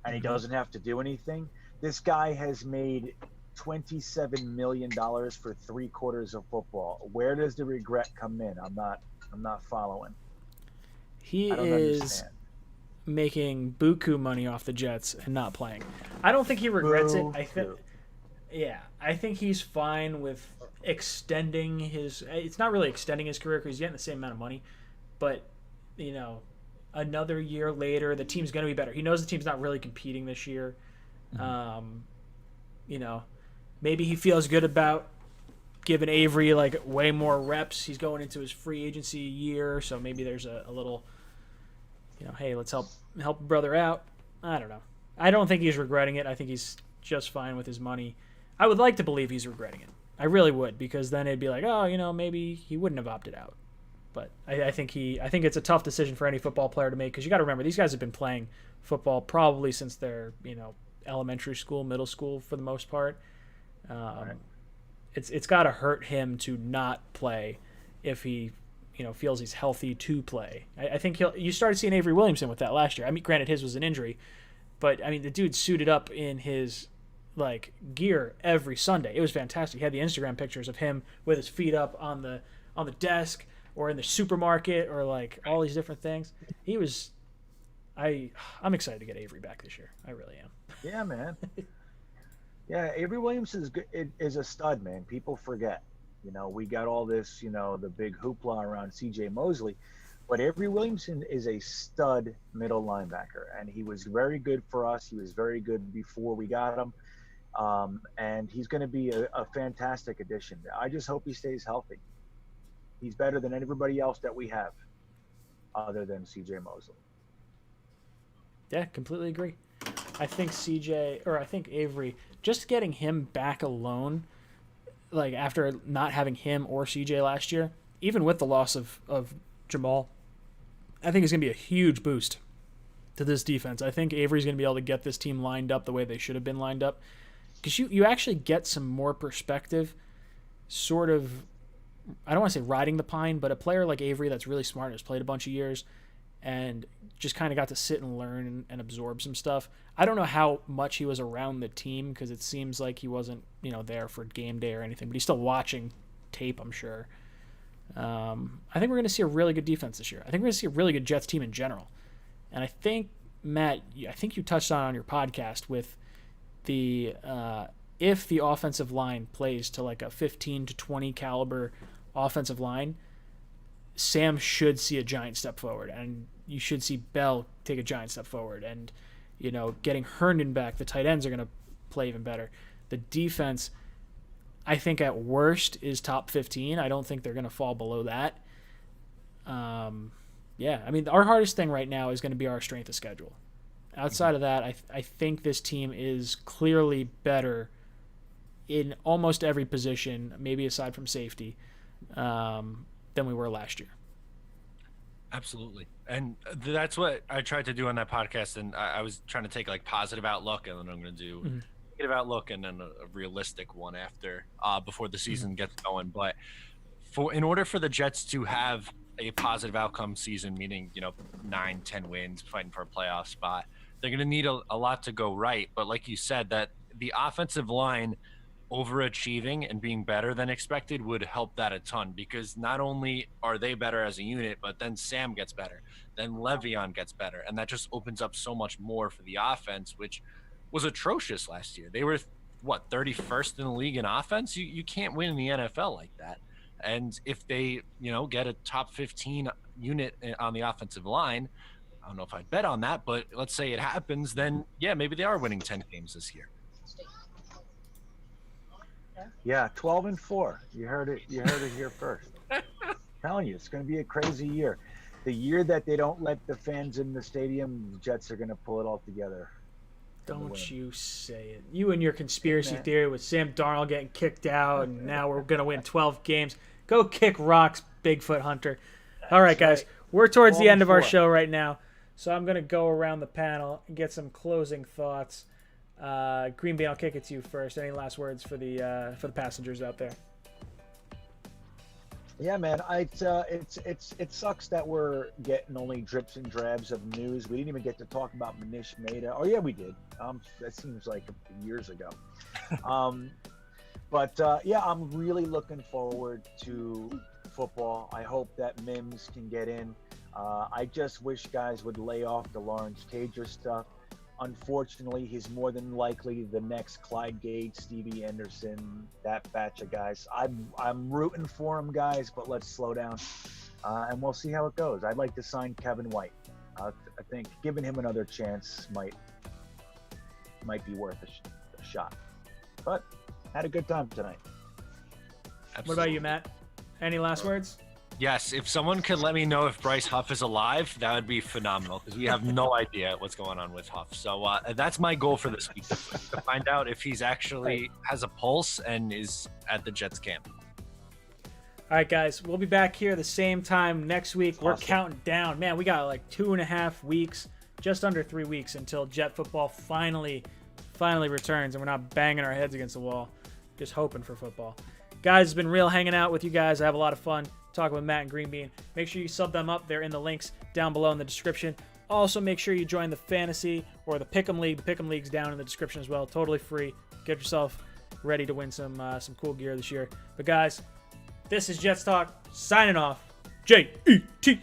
and he doesn't have to do anything. This guy has made $27 million for 3 quarters of football. Where does the regret come in? I'm not following. He I don't is understand. making buku money off the Jets and not playing. I don't think he regrets it. I think he's fine with extending his. It's not really extending his career because he's getting the same amount of money, but another year later, the team's going to be better. He knows the team's not really competing this year. Maybe he feels good about giving Avery like way more reps. He's going into his free agency year, so maybe there's a little, hey, let's help a brother out. I don't know. I don't think he's regretting it. I think he's just fine with his money. I would like to believe he's regretting it. I really would, because then it'd be like, maybe he wouldn't have opted out. But I think it's a tough decision for any football player to make, because you got to remember, these guys have been playing football probably since they're elementary school, middle school for the most part. Right. It's got to hurt him to not play if he feels he's healthy to play. I think you started seeing Avery Williamson with that last year. I mean, granted his was an injury, but I mean the dude suited up in his gear every Sunday. It was fantastic. He had the Instagram pictures of him with his feet up on the desk or in the supermarket or all these different things. He was. I'm excited to get Avery back this year. I really am. Yeah, man. Yeah, Avery Williamson is a stud, man. People forget. We got all this, the big hoopla around CJ Mosley, but Avery Williamson is a stud middle linebacker, and he was very good for us. He was very good before we got him, and he's going to be a fantastic addition. I just hope he stays healthy. He's better than everybody else that we have, other than CJ Mosley. Yeah, completely agree. I think Avery, just getting him back alone, after not having him or CJ last year, even with the loss of Jamal, I think it's going to be a huge boost to this defense. I think Avery's going to be able to get this team lined up the way they should have been lined up, because you actually get some more perspective, sort of, I don't want to say riding the pine, but a player like Avery that's really smart and has played a bunch of years and just kind of got to sit and learn and absorb some stuff. I don't know how much he was around the team, because it seems like he wasn't, there for game day or anything, but he's still watching tape, I'm sure. I think we're going to see a really good defense this year. I think we're going to see a really good Jets team in general. And I think, Matt, I think you touched on your podcast with the if the offensive line plays to a 15 to 20 caliber offensive line, Sam should see a giant step forward, and you should see Bell take a giant step forward. And, getting Herndon back, the tight ends are going to play even better. The defense, I think at worst is top 15. I don't think they're going to fall below that. Our hardest thing right now is going to be our strength of schedule. Outside of that, I think this team is clearly better in almost every position, maybe aside from safety, than we were last year. Absolutely. And that's what I tried to do on that podcast. And I was trying to take positive outlook, and then I'm going to do negative outlook and then a realistic one after, before the season gets going. But in order for the Jets to have a positive outcome season, meaning, 9-10 wins, fighting for a playoff spot, they're going to need a lot to go right. But like you said, that the offensive line overachieving and being better than expected would help that a ton, because not only are they better as a unit, but then Sam gets better, then Le'Veon gets better, and that just opens up so much more for the offense, which was atrocious last year. They were 31st in the league in offense. You can't win in the NFL like that. And if they get a top 15 unit on the offensive line, I don't know if I'd bet on that, but let's say it happens, then yeah, maybe they are winning 10 games this year. Yeah, 12-4. You heard it here first. Telling you, it's going to be a crazy year. The year that they don't let the fans in the stadium, the Jets are going to pull it all together. Don't you say it. You and your conspiracy theory with Sam Darnold getting kicked out, and now we're going to win 12 games. Go kick rocks, Bigfoot Hunter. All right, guys. right. We're towards the All end of our for it. show right now. So I'm going to go around the panel and get some closing thoughts. Green Bean, I'll kick it to you first. Any last words for the passengers out there? Yeah, man. It sucks that we're getting only drips and drabs of news. We didn't even get to talk about Manish Mehta. Oh yeah, we did. That seems like years ago. But I'm really looking forward to football. I hope that Mims can get in. I just wish guys would lay off the Lawrence Cager stuff. Unfortunately, he's more than likely the next Clyde Gage, Stevie Anderson, that batch of guys. I'm rooting for him, guys, but let's slow down, and we'll see how it goes. I'd like to sign Kevin White. I think giving him another chance might be worth a shot. But had a good time tonight. Absolutely. What about you, Matt? Any last words? Yes, if someone could let me know if Bryce Huff is alive, that would be phenomenal because we have no idea what's going on with Huff. So that's my goal for this week, to find out if he's actually has a pulse and is at the Jets camp. All right, guys. We'll be back here the same time next week. We're counting down. Man, we got like 2.5 weeks, just under 3 weeks until Jet football finally returns and we're not banging our heads against the wall, just hoping for football. Guys, it's been real hanging out with you guys. I have a lot of fun talking with Matt and Green Bean. Make sure you sub them up. They're in the links down below in the description. Also, make sure you join the fantasy or the Pick'em League. The Pick'em League's down in the description as well. Totally free. Get yourself ready to win some cool gear this year. But guys, this is Jets Talk signing off. JETS.